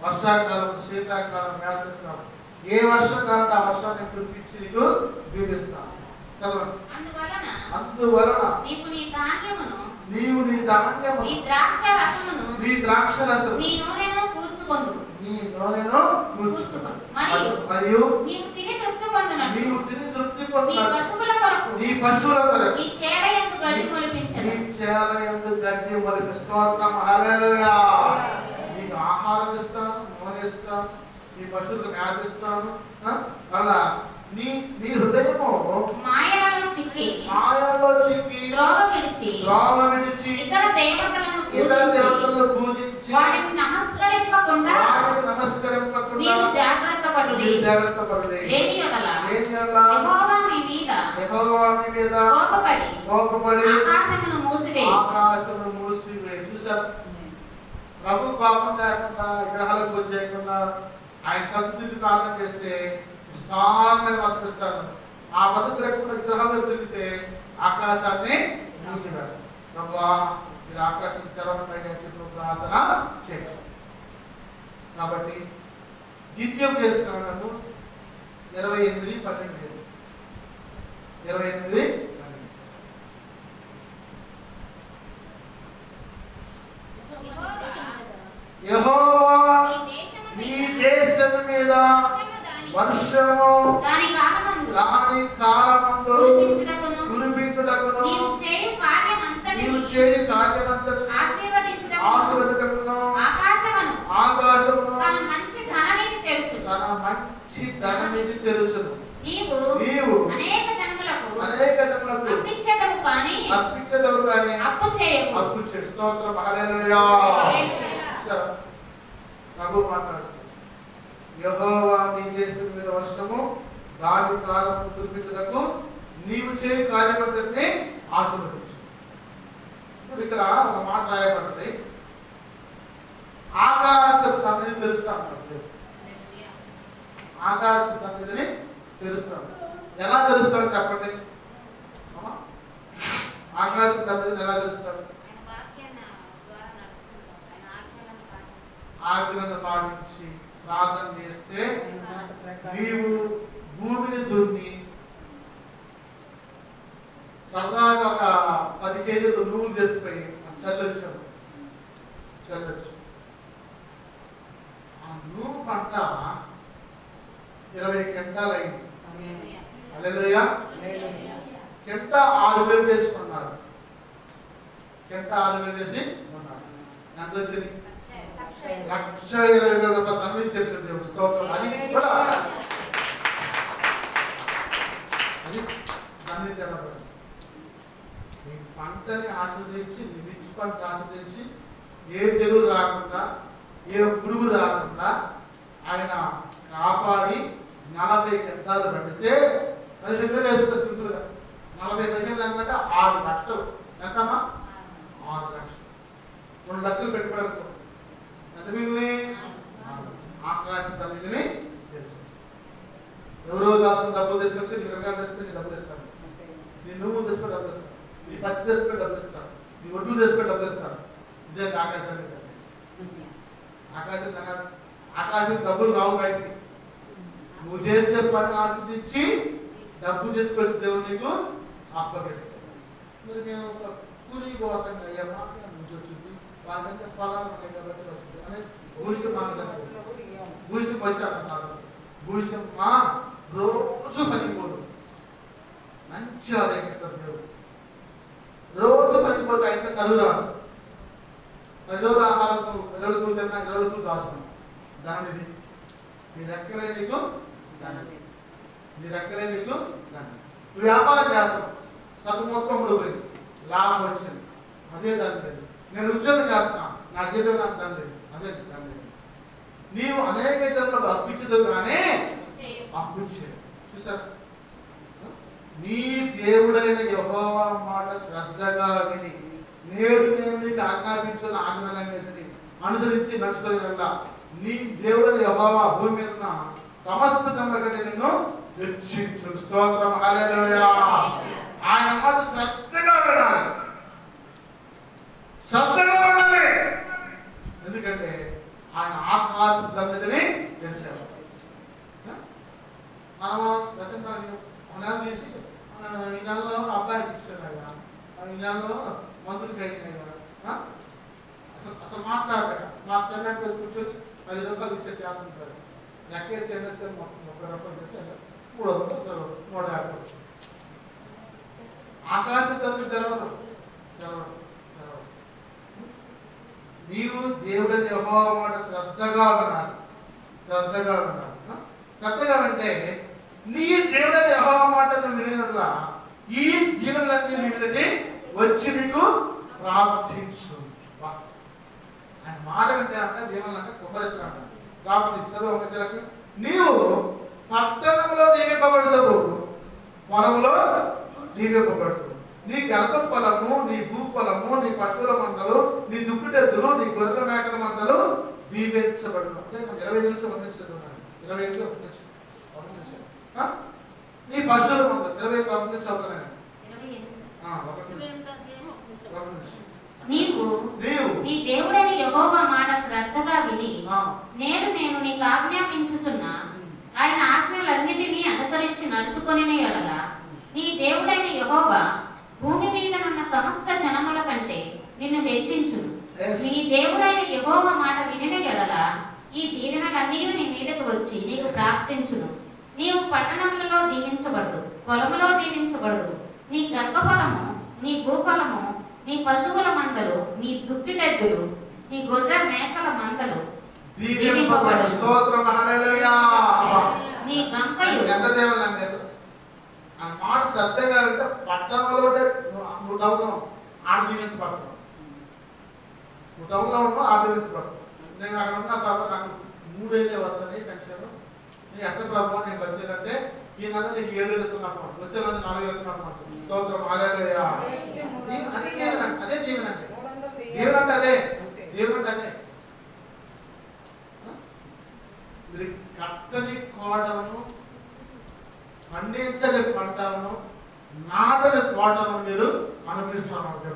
వర్షాకాలం, శీతాకాలం, వేసవికాలం. ఏ వర్షం కావాలి ఆ వర్షాన్ని కురిపించి నీకు దీవిస్తాను. అందువలన నీవు నీ ధాన్యమును నీ ద్రాక్షరసమును నీ నూనెను కూర్చుకొను. మరియు నీవు తిని తృప్తి పొందునట్లు నీ పశువుల కొరకు నీ చేల యందు గడ్డి మొలిపించను. స్తోత్రం హల్లెలూయా. నీకు ఆహారం ఇస్తాను, నూనె ఇస్తాను, నీ పశువులకు మేత ఇస్తాను. అలా నీ హృదయము మాయలో చిక్కి ద్రోవ విడిచి ఇతర దేవతలను పూజించి వాటిని నమస్కరింపకుండా నీవు జాగ్రత్త పడుడి. లేని యెడల యెహోవా మీ మీద కోపపడి ఆకాశమును మూసివేయి. చూసారా? ప్రభు పాపం లేకుండా విగ్రహాలకు పూజ చేయకుండా ఆయన కత్తికి ప్రార్థన చేస్తే విస్తారమైన వర్షిస్తారు. ఆ పద్ధతి లేకుండా విగ్రహాలు తిరిగితే ఆకాశాన్ని మూసివేస్తారు. ప్రభువా మీరు ఆకాశం తెరవమని చెప్పి ప్రార్థన చేయాలి. కాబట్టి ద్వితీయోపదేశకాండము 28:12 యెహోవా నీ దేశము మీద వర్షము దాని కాలమందు కురిపించుటకును నీవు చేయు కార్యమంతటిని ఆశీర్వదించుటకును ఆకాశమును తన మంచి ధననిధి తెరుచును. నీవు అనేక జనములకు అప్పిచ్చెదవు గాని అప్పు చేయకు. స్తోత్రం హల్లెలూయా. ప్రభు మాట్లాడుతున్నాడు, యెహోవా నీ దేశం మీద వర్షము దాని కాలము కురిపించుటకు నీవు చేయు కార్యమంతటిని ఆశీర్వదించు. ఇక్కడ ఒక మాట రాయబడింది, ఆకాశం తనని తెలుస్తా అన్నాడు. ఆకాశ తల్లిని తెలుస్తాడు. ఎలా తెలుస్తాడు చెప్పండి? ఆకాశ తల్లిని ఎలా తెలుస్తాడు? ఆజ్ఞలను పాటించి ప్రార్థన చేస్తే నీవు భూమిని దున్ని సరదాగా ఒక 10 కేజీలు నువ్వులు తెచ్చిపోయి చల్లొచ్చు. ఆ నువ్వు పంట 20 క్వింటాలు అయింది. హల్లెలూయా. కింట 6,000 వేసుకున్నారు. కింట 6,000 వేసి ఉన్నారు. ఎంత వచ్చింది? 1,20,000 తమ్మిది తెలిసింది. దేవుడు స్తోత్రం. అది కూడా అది దాన్ని తెలవదు. నీ పంటని ఆస్వాదించి, నీ మిర్చి పంట ఆస్వాదించి, ఏ తెగులు రాకుండా, ఏ పురుగు రాకుండా ఆయన కాపాడి 40 క్వింటాలు పడితే అది సింపుల్ వేసుకో. సింపుల్గా 40 గజాలు అంటే 6 లక్షలు. ఎంతమ్మా? 6 లక్షలు. 2 లక్షలు పెట్టుకోవడానికి ఎంత మిగిలిన? ఆకాశ తల్లిని తెలుసు. ఎవరో దాసుకుని డబ్బులు తీసుకొచ్చి నీ రకాలు తెచ్చుకొని నీ డబ్బులు ఇస్తాను, నీ నువ్వులు తీసుకొని డబ్బులు ఇస్తాను, నీ పత్తి తీసుకొని డబ్బులు ఇస్తాను, నీ ఒడ్లు తీసుకొని డబ్బులు ఇస్తాను. ఇదే ఆకాశ తల్లి. ఆకాశం డబ్బులు రావు బయటికి. నువ్వు చేసే పని ఆస్వాదించి డబ్బు తీసుకొచ్చి దేవుడు నీకు అప్పగిస్తాడు. మీరు నేను కూలికి పోతాను అయ్యమ్మా నుంచి వచ్చింది వాళ్ళంటే పొలాలు ఉన్నాయి కాబట్టి వచ్చింది అని భూషం భూషం వచ్చాను. భూషమ్మ రోజు పనిపోదు, మంచి ఆదాయం పెట్టారు దేవుడు. రోజు పనిపోతే ఆయన కరువు రాదు. 10 రోజుల ఆహారంతో 20 రూపాయలు తిన్నా 20 రూపాయలు దాచుకున్నాం. దానిది మీరు ఎక్కడే నీకు దాని, మీరు ఎక్కడే నీకు దాన్ని. నువ్వు వ్యాపారం చేస్తావు, సగం మొత్తం ముడిపోయింది, లాభం వచ్చింది, అదే దాని లేదు. నేను ఉద్యోగం చేస్తున్నా, నా జీవితం నాకు దాని లేదు, అదే దాని లేదు. నీవు అనేక విధంగా అప్పించదు కానీ అప్పించేది. చూసారు? నీ దేవుడైన యెహోవా మాట శ్రద్ధగా విని నేడు నేను నీకు ఆజ్ఞాపించిన ఆజ్ఞలన్నిటిని అనుసరించి నడుచుకునే వల్ల నీ దేవుడైన యెహోవా భూమి మీద సమస్త జన్మకంటే నిన్ను హెచ్చించు. స్తోత్రం. హల్లెలూయా. ఆయన మాట శ్రద్ధగా వినాలి, శ్రద్ధగా ఉండాలి. ఎందుకంటే ఆయన ఆకాశ తల్లిని తెలిసారు. మనం ప్రసంగాన్ని నెల తీసి ఈ నెలలో అబ్బాయికి ఇచ్చాడు, ఈ నెలలో మంత్రులకి అయినా అసలు మాట్లాడలేక కూర్చొని 10 రూపాయలు తీసేట్టు అనుకుంటారు. లెక్కైతే ఏంటంటే 30 రూపాయలు చేస్తే 300, 150. ఆకాశ తల్లి తెరవడం. నీవు దేవుడని యెహోవా మాట శ్రద్ధగా వినాలి. శ్రద్ధగా అంటే నీ దేవుడని యెహోవా మాటను వినినట్ల ఈ జీవనాలన్నీ నీ మీదకి వచ్చి నీకు ప్రార్థించు. ఆయన మాట అంటే అంటే జీవనాలంటే కుమ్మరిస్తాడు. ప్రార్థించదు ఒక నీవు పట్టణంలో దీవింపబడదు, పొలంలో దీవింపబడదు. నీ గర్భ ఫలము, నీ భూఫలము, నీ పశువుల మందలు, నీ దుక్కుటెద్దులు, నీ గొర్రెల మేకల మందలు దీవించబడదు. అంటే 25 నుంచి పంపించదు, 25 పంపించు. నీ పశువుల మందలు 25 పంపించి అవుతున్నాయి. నీవు నీ దేవుడైన యెహోవా మాట శ్రద్ధగా విని నేను నీకు ఆజ్ఞాపించుచున్న ఆయన ఆజ్ఞలన్నిటినీ అనుసరించి నడుచుకొనిన యెడల నీ దేవుడైన యెహోవా భూమి మీద ఉన్న సమస్త జనముల కంటే నిన్ను హెచ్చించును. నీ దేవుడైన యెహోవా మాట వినిన యెడల ఈ దీవెనలన్నీ నీ మీదకు వచ్చి నీకు ప్రాప్తించును. నీవు పట్టణములలో దీవించబడదు, పొలములో దీవించబడదు. నీ గర్భఫలము, నీ భూఫలము, నీ పశువుల మందలు, నీ దుక్కిటెద్దులు, నీ గొర్రె మేకల మందలు దీవింపబడదు. నీ గంపయు ఎంత దేవులంటే ఆ మాట శ్రద్ధగా అంటే పట్టణంలో నువ్వు టౌన్లో ఆడదీవించబడతావు, నువ్వు టౌన్లో ఉన్నావు ఆడదీవించబడతావు. నేను అక్కడ ఉన్నా కాబట్టి నాకు 3 ఏళ్ళే వస్తాయి పెన్షన్. నేను ఎక్కడ ప్రభావం నేను బతికేదంటే ఈ నెల నీకు 7 వెళ్తున్నాను, వచ్చే నెల 4 వెళ్తున్నాను. స్తోత్రం. హల్లెలూయా. అదే జీవన అంటే జీవన అంటే అదే దేవుడు అంటే అదే. కట్టని కోట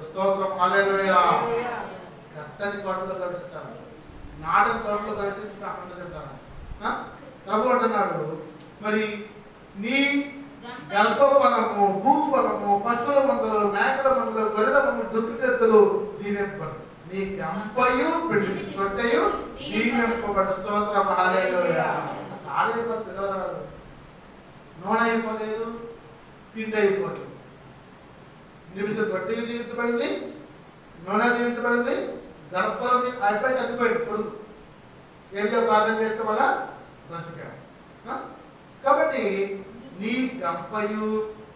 స్తోత్రం హల్లెలూయా. ఎత్తని తోటలో కలిసిస్తారు, నాటని తోటలో కలిసి అక్కడ తింటారు. ప్రభు అంటున్నాడు, మరి నీ గర్భఫలము, భూఫలము, పశువుల మందులు, మేకల మందులు, గొర్రెల మందులు, దుఃఖెత్తులు దీవెంపడు. నీ గంపయు బిడ్డ తొట్టెయు దీవెంపబడు. స్తోత్రం హల్లెలూయా. ఆలయపడి పిలవరాదు, నూనె అయిపోలేదు, పిండి అయిపోలేదు. నిమిషం తొట్టెలు దీవించబడింది, నూనె దీవించబడింది, గర్భఫలం అయిపోయి చనిపోయింది కొడుకు. ఏదో ప్రార్థన చేస్తే వల్ల బ్రతికాడు. కాబట్టి నీ గంపయు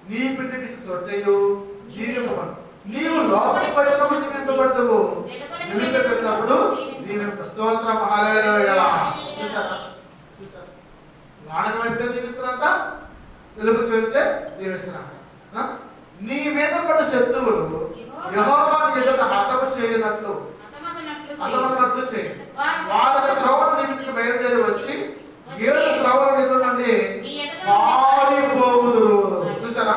నీ బిడ్డకి తొట్టెయు దీవింపబడు. నీవు లోపలికి వచ్చినప్పుడు దీవింపబడతావు, వెలుపలికి వచ్చినప్పుడు దీవింప. స్తోత్రం హల్లెలూయా. చూసారా చూసారా, వాడక వేస్తే దీవిస్తారంట, వెలుపలికి వెళ్తే దీవిస్తారంట. నీ మీద పడ్డ శత్రువులు యెహోవా ఎదుట హతము చేయనట్లు చేయి. వాళ్ళ త్రోవల నిమిత్తం బయలుదేరి వచ్చి 7 త్రోవల నిధుల నుండి పారిపోవుదురు. చూసారా,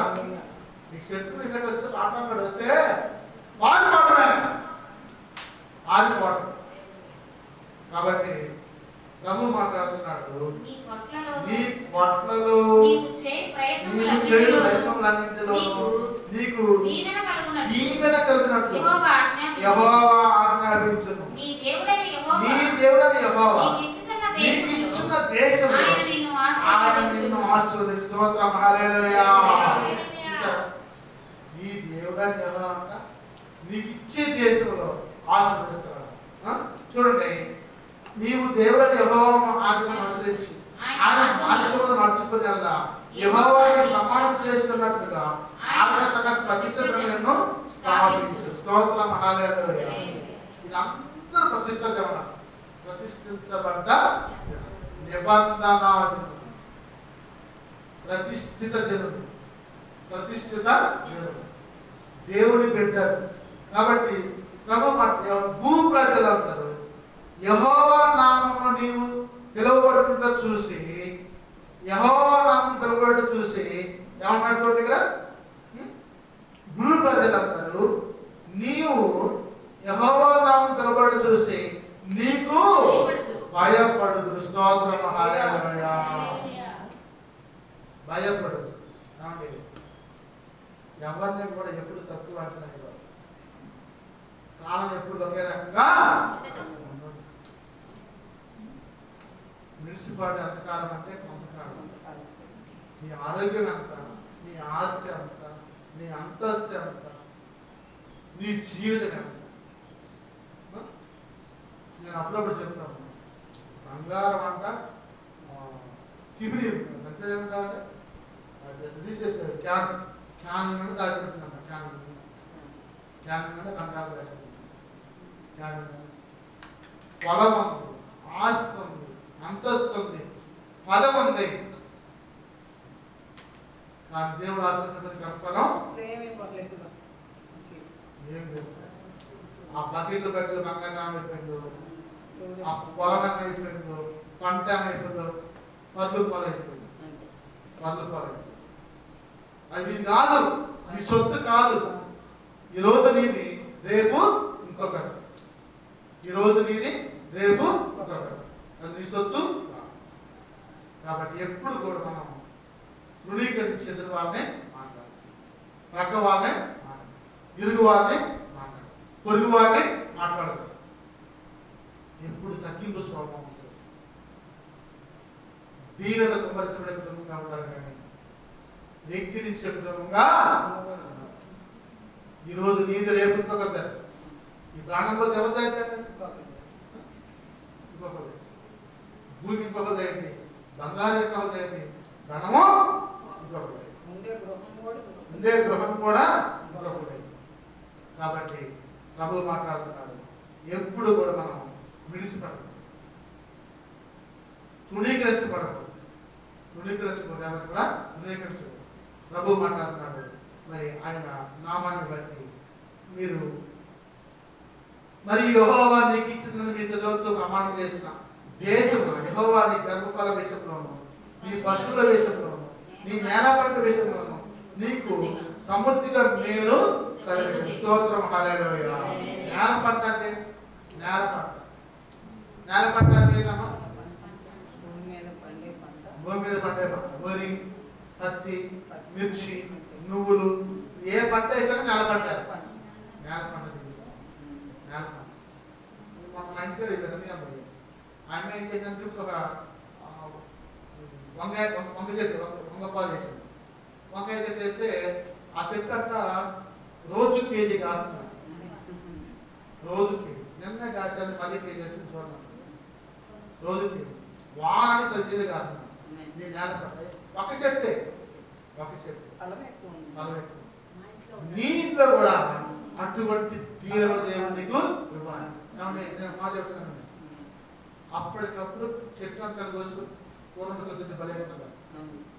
మీ శత్రువు దగ్గర వస్తే సాతానుడు వస్తే పారిపోవడమే, పారిపోవడం. కాబట్టి ప్రభు మాట్లాడుతున్నాడు, నీ పొట్లలో నీవు చేయు ప్రయత్నములన్నింటిలో నీకు దీవెన కలిగినట్లు యెహోవా ఆజ్ఞాపించును. నీ దేవుడైన యెహోవా నీకు ఇచ్చిన దేశంలో ఆయన నిన్ను ఆశీర్వదించు. స్తోత్రం హల్లెలూయా. నీ దేవుడైన యెహోవా అంట నీకు ఇచ్చే దేశంలో ఆశీర్వదిస్తాడు. చూడండి, నీవు దేవుడైన యెహోవా ఆజ్ఞను అనుసరించి ఆయన మార్గమును నడుచుకునేలా యెహోవాకి ప్రమాణం చేస్తున్నట్టుగా ఆయన తన ప్రతిష్టను స్థాపించు. స్తోత్రం హల్లెలూయా. వీళ్ళందరూ ప్రతిష్ఠించబడ్డ నిబంధన ప్రతిష్ఠిత జనులు, ప్రతిష్ఠిత జనులు, దేవుని బిడ్డలు. కాబట్టి ప్రభు భూ ప్రజలందరూ యెహోవా నామమును నీవు పిలువబడుతుందో చూసి, యెహోవా నామం పిలువబడుతూ చూసి ఏమన్నటువంటి ఇక్కడ భూ ప్రజలందరూ నీవు యెహోవా నామం పిలువబడుతూ చూసి నీకు భయపడుదు. స్తోత్రం హల్లెలూయా. భయపడుదు. ఎవరిని కూడా ఎప్పుడు తక్కువ అంచనా ఇవ్వరు. కాలం ఎప్పుడు ఒకే రకంగా మున్సిపాలిటీ అంతకాలం అంటే కొంతకాలం. నీ ఆరోగ్యం ఎంత, నీ ఆస్తి ఎంత, నీ అంతస్తు ఎంత, నీ జీవితం ఎంత. నేను అప్పుడప్పుడు చెప్తాను, బంగారం అంట కిమిరి అంటే ఏమిటంటే తీసేసారు, క్యాన్ దాచిపెట్టిందంట. క్యాన్ అంటే బంగారం దాచిపెట్టింది. క్యాన్ పొలం ఉంది, ఆస్తి ఉంది, అంతస్తు ఉంది, పదం ఉంది. కానీ దేవుడు ఆశీర్వదించిన గర్భఫలం ఏం చేస్తారు? ఆ బకెట్లు బంగారం అయిపోయిందో, ఆ పొలం ఏమైపోయిందో, పంట ఏమైపోయిందో, పర్లు పాలైపోయింది. అది కాదు, నీ సొత్తు కాదు. ఈరోజు నీది, రేపు ఇంకొకటి. ఈరోజు నీది, రేపు ఇంకొకటి. అది నీ సొత్తు కాదు. కాబట్టి ఎప్పుడు కూడా మనం తృణీకరించి ఎదురు వాళ్ళని మాట్లాడాలి, ప్రక్క వాళ్ళని మాట్లాడాలి, ఇరుగు వారిని మాట్లాడాలి, పొరుగు వారిని మాట్లాడదు. ఎప్పుడు తగ్గింపు స్వభావం ఉంటుంది. దీనత కుమరితమైన కుటుంబంగా ఉండాలి, కానీ వ్యక్తినిచ్చే కుటుంబంగా. ఈరోజు నీది, రేపు ఇంకొకరి. ఈ ప్రాణం పోతే ఎవరిది అయితే ఇంకొకరు, భూమి ఇంకొకరిది అయింది, బంగారం ఇంకొకరిది అయింది, ధనము ఇంకొకరి, ఉండే గృహం కూడా ఇంకొకరి. కాబట్టి ప్రభువు మాట్లాడుతున్నాడు, ఎప్పుడు కూడా మనం విడిచిపడదు, తృణీకరించబడదు. ఎవరు కూడా తృణీకరించదు. ప్రభువు మాట్లాడుతున్నాడు, మరి ఆయన నామాన్ని బట్టి మీరు మరి యెహోవా నీకు ఇచ్చిన మీ పితరులతో ప్రమాణం చేసిన దేశంలో, యెహోవా నీ గర్భఫల విషయంలోను, నీ పశువుల విషయంలోను, నీ నేల పంట విషయంలోను నీకు సమృద్ధిగా మేలు కలిగింది. హల్లెలూయా. నేల పంట అంటే నేల పంట. నేల పంట అంటే ఏంటమ్మా? భూమి మీద పండే పంట. వరి, పత్తి, మిర్చి, నువ్వులు, ఏ పంట వేసినా నేల పంట. నేల పంట నేల పంట. మన ఇంట్లో ఆయన ఏం చేసినందుకు ఒక వంగ చెట్టు వంగపాలు వేసింది. వంకాయ చెట్టు వేస్తే ఆ చెట్టు అంతా రోజు కేజీ కాస్తున్నారు. రోజు కేజీ. నిన్న కాసాను, మళ్ళీ కేజీ వచ్చింది చూడండి. రోజు కేజీ. వారానికి 10 కేజీలు కాస్తున్నారు. నీ నేల పంట ఒక చెట్టే, ఒక చెట్టు ఫలం ఎక్కువ. నీ ఇంట్లో కూడా అటువంటి తీవ్ర దేవుడు నీకు ఇవ్వాలి. నేను మాట చెప్తున్నాను, అప్పటికప్పుడు చెట్టు అంతా కోసి కూరంతో తింటే భలే ఉంటుంది.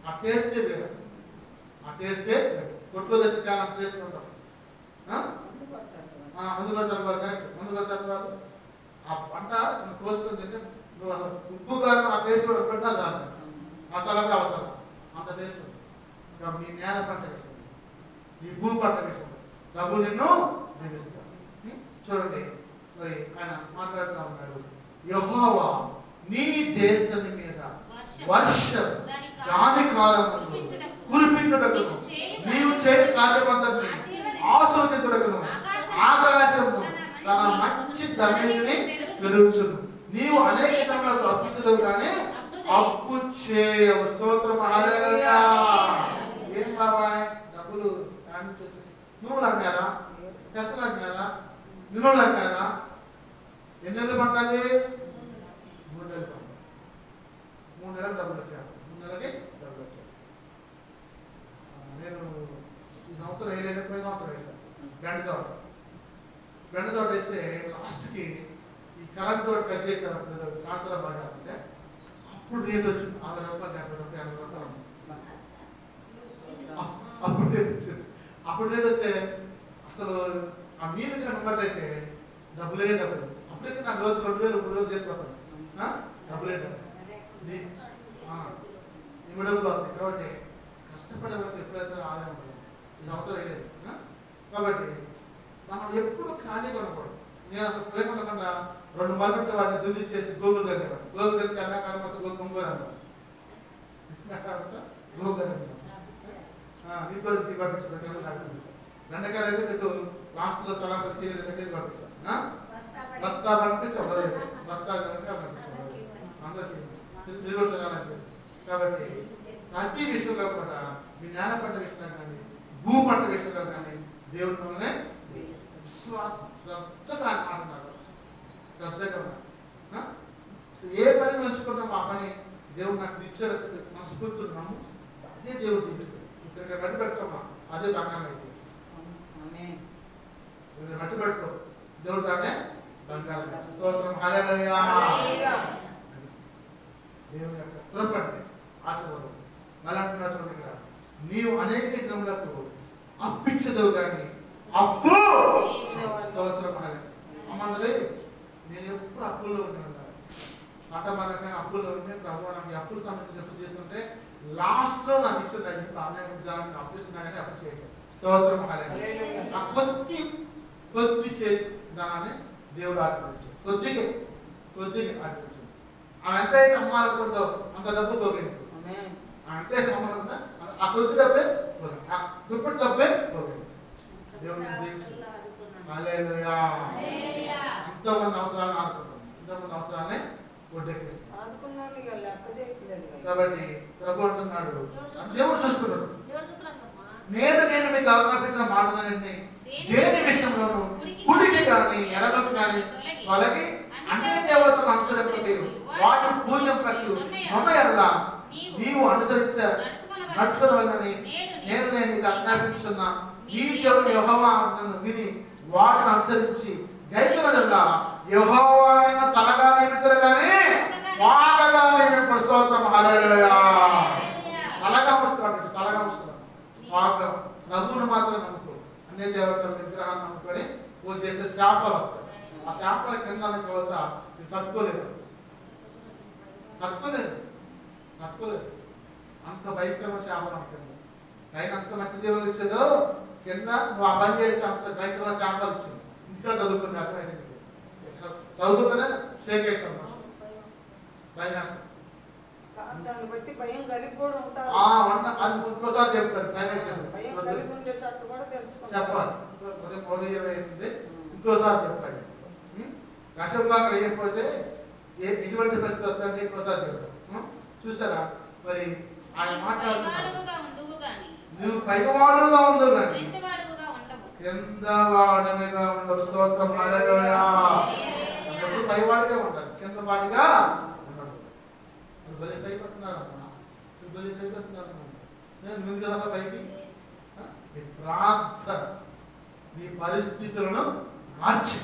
ఆ టేస్టే వేరు. ఆ టేస్టే కొట్లో తెచ్చి చాలా టేస్ట్ ఉంటాం. మందు కొడతారు వాళ్ళు, కరెక్ట్. మందు కొడతారు వాళ్ళు. ఆ పంట కోసుకొని తింటే నువ్వు ఉప్పు కారం ఆ టేస్ట్ కూడా పెట్టా చాలు. మసాలా కూడా అవసరం, అంత టేస్ట్ ఉంటుంది. నీ నేల పంట వేస్తుంది, నీ భూ పంట వేస్తుంది. ప్రభు నిన్ను నిలుస్తాడు. చూడండి, మరి ఆయన మాట్లాడుతూ ఉన్నాడు, యెహోవా నీ దేశం మీద వర్షం దాని కాలములో కురిపించుటకు నీవు చేయ కార్యమంతటిని ఆశీర్వదించుటకును ఆకాశము తన మంచి ధన్యతని పెరుగుచును. నీవు అనేక విధములకు అప్పించలేవు కానీ అప్పు చేయవు. స్తోత్రం హల్లెలూయా. ఏం బాబాయ్ డబ్బులు నువ్వు అమ్మారా, కష్టలు అమ్మారా, నిన్నులు అమ్మారా? ఎన్ని నెలలు పంటాలి? 3 నెలలు పంట. 3 నెలలకు డబ్బులు వచ్చాను. 3 నెలలకి డబ్బులు వచ్చాను. నేను ఈ సంవత్సరం వేయలేకపోయిన సంవత్సరం వేసాను. బెండ తోట వేస్తే లాస్ట్కి ఈ కరెంట్ తోట కట్ చేశాను. కాస్త బాగా అంటే అప్పుడు రేట్ వచ్చింది 60 రూపాయలు, 50 రూపాయలు, 50 రూపాయలు. అప్పుడు రేట్ వచ్చింది. అప్పుడు రేట్ వస్తే అసలు ఆ నీళ్ళు కనబట్టయితే డబ్బులే డబ్బులు. అప్పుడైతే నాకు రోజు 2000, 3000 చేసిపోతాను. డబ్బులే డబ్బులు. ఇవి డబ్బులు అవుతాయి. కాబట్టి కష్టపడే వాళ్ళకి ఎప్పుడైతే ఆదాయం ఉంటుంది. ఇది అవతల వేయలేదు. కాబట్టి మనం ఎప్పుడు ఖాళీ కొనకూడదు. నేను అసలు లేకుండా 2 మంది ఉంటే వాటిని దున్ని చేసి గోగులు దగ్గర గోగులు దగ్గర ఎండాకాలం మొత్తం గోగులు అంటారు. గోగులు అంటారు. మీకు పంపించాను. రెండకాయలు అయితే మీకు లాస్ట్లో తలా 10 కేజీలు దగ్గర పంపించాను. బస్తా పంపించాం, బస్తా పంపించాం అందరికీ నిలబడుతున్నాను. కాబట్టి ప్రతి విషయంలో కూడా మీ నేల పంట విషయంలో కానీ భూ పంట విషయంలో కానీ దేవుడి వల్లనే విశ్వాసం శ్రద్ధగా అంటున్నారు. శ్రద్ధగా ఏ పని మంచుకుంటాం ఆ పని దేవుడు నాకు ఇచ్చారు మనస్ఫూర్తున్నాము. అదే దేవుడు దీపిస్తాడు. ఇక్కడ మట్టి పెట్టుకోమా, అదే బంగారం అయితే మట్టి పెట్టుకో, దేవుడు దాన్నే బంగారం. స్తోత్రం హల్లెలూయా. దేవుని యొక్క కృపండి ఆశీర్వాదం. మళ్ళీ అంటున్నా చూడండి, ఇక్కడ నీవు అనేక విధములకు అప్పించదవు కానీ అప్పు. స్తోత్రం హల్లెలూయా. అమ్మన్నది నేను ఎప్పుడు అప్పుల్లో ఉండి ఉంటాను. మతపరంగా అప్పుల్లో ఉంటే ప్రభు నాకు అప్పులు సంబంధించి అప్పు చేస్తుంటే లాస్ట్లో నాకు ఇచ్చిన ఆన్లైన్ అప్పిస్తున్నా కానీ అప్పు చేయలేదు. స్తోత్రం హల్లెలూయా. కొద్ది చేతి దానాన్ని దేవుడు ఆశీర్వదించాడు. కొద్దిగా ఆశీర్వదించాడు. ఆమె ఎంతైతే అమ్మాలనుకుందో అంత డబ్బు పోయింది. అంటే అమ్మాలనుకుందా ఆ కొద్ది డబ్బే పోయింది, ఆ దుప్పటి డబ్బే పోయింది. దేవుడు హల్లెలూయా. ఎంతోమంది అవసరాలను ఆదుకుంటాం, ఎంతోమంది అవసరాన్ని ఒడ్డెక్కిస్తాం. కాబట్టి ప్రభు అంటున్నాడు, దేవుడు చూసుకున్నాడు. నేను మీకు ఆజ్ఞాపించిన మాటలన్నీ దేని విషయంలోనూ కుడికి కానీ ఎడమకు కానీ తొలగి అన్ని దేవతలను అనుసరింపటి వాటిని పూజింపట్టు నొన్న ఎడల నీవు నడుచుకోవాలని నేను నీకు ఆజ్ఞాపించున్న ఈ దేవుని యెహోవా ఆజ్ఞను విని వాటిని అనుసరించి గైకొనెడల యెహోవా నిన్ను తలగా నియమించరు కానీ వాటగా నియమింపడు. స్తోత్రం హల్లెలూయా. తలగా వస్తున్నాడు. ప్రభువును మాత్రం నమ్ముకో, అన్ని దేవతల విగ్రహాన్ని నమ్ముకొని పూజ చేస్తే శాపాలు వస్తాయి. ఆ శాపాల కింద చదువుత మీరు తట్టుకోలేదు. అంత భయంకరమైన శాపం అనుకుంది. ఆయన అంత మంచి దేవుడు ఇచ్చాడో కింద నువ్వు ఆ పని చేస్తే అంత బయట శాంతాలు ఇచ్చింది ఇంటిలో చదువుకునే అర్థమైంది చదువుకుంటేనే షేక్ అవుతాం భయం వేస్తాం. దాన్ని బట్టి భయం కలిగి కూడా ఉంటారు. అది ఇంకోసారి చెప్తారు భయం కలిగి ఉండేటట్టు కూడా తెలుసుకోవాలి. చెప్పాలి ఇంకోసారి చెప్పాలి. రసంగా వేయకపోతే ఎటువంటి పరిస్థితి వస్తుందంటే ఇంకోసారి చెప్పాలి. చూసారా మరి ఆయన మాట్లాడుతున్నాడు నువ్వు పైవాడుగా ఉండు కానీ కింద వాడవిగా ఉండవు. స్తోత్రం హల్లెలూయా. ఎప్పుడు పైవాడిగా ఉంటారు, కింద వాడిగా ఉండదు. భయపడుతున్నారమ్మా, భయపడుతున్నారు. నేను ముందు కదా పైకి నీ ప్రార్థన నీ పరిస్థితులను మార్చి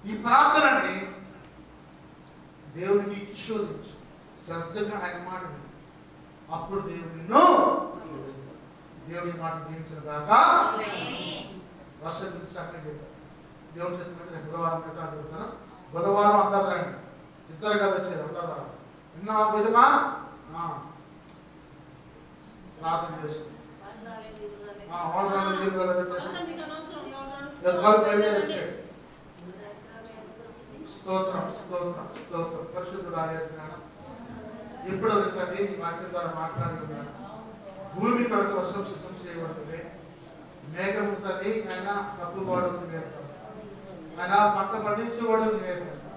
ఈ ప్రార్థనని దేవునికి శోధించు, శ్రద్ధగా ఆయన మాట విను. అప్పుడు దేవుడు నిన్ను దేవుని మాట దీవించిన దాకా వర్ష గురించి సంగతి చెప్పారు. దేవుని చెప్పిన నేను బుధవారం కదా చెప్తాను. బుధవారం అందరు రండి, ఇద్దరు కదా వచ్చారు అందరు విన్నా విధమా ప్రార్థన చేసి వచ్చాడు. స్తోత్రం స్తోత్రం స్తోత్రం. పరిశుద్ధుడు ఆయేస్తున్నాను. ఎప్పుడు తండ్రి నీ వాక్యం ద్వారా మాట్లాడుతున్నాను. భూమి కొరకు వర్షం సిద్ధం చేయబడుతుంది. మేఘము తండ్రి ఆయన కప్పువాడు ఆయన పంట పండించేవాడు నేను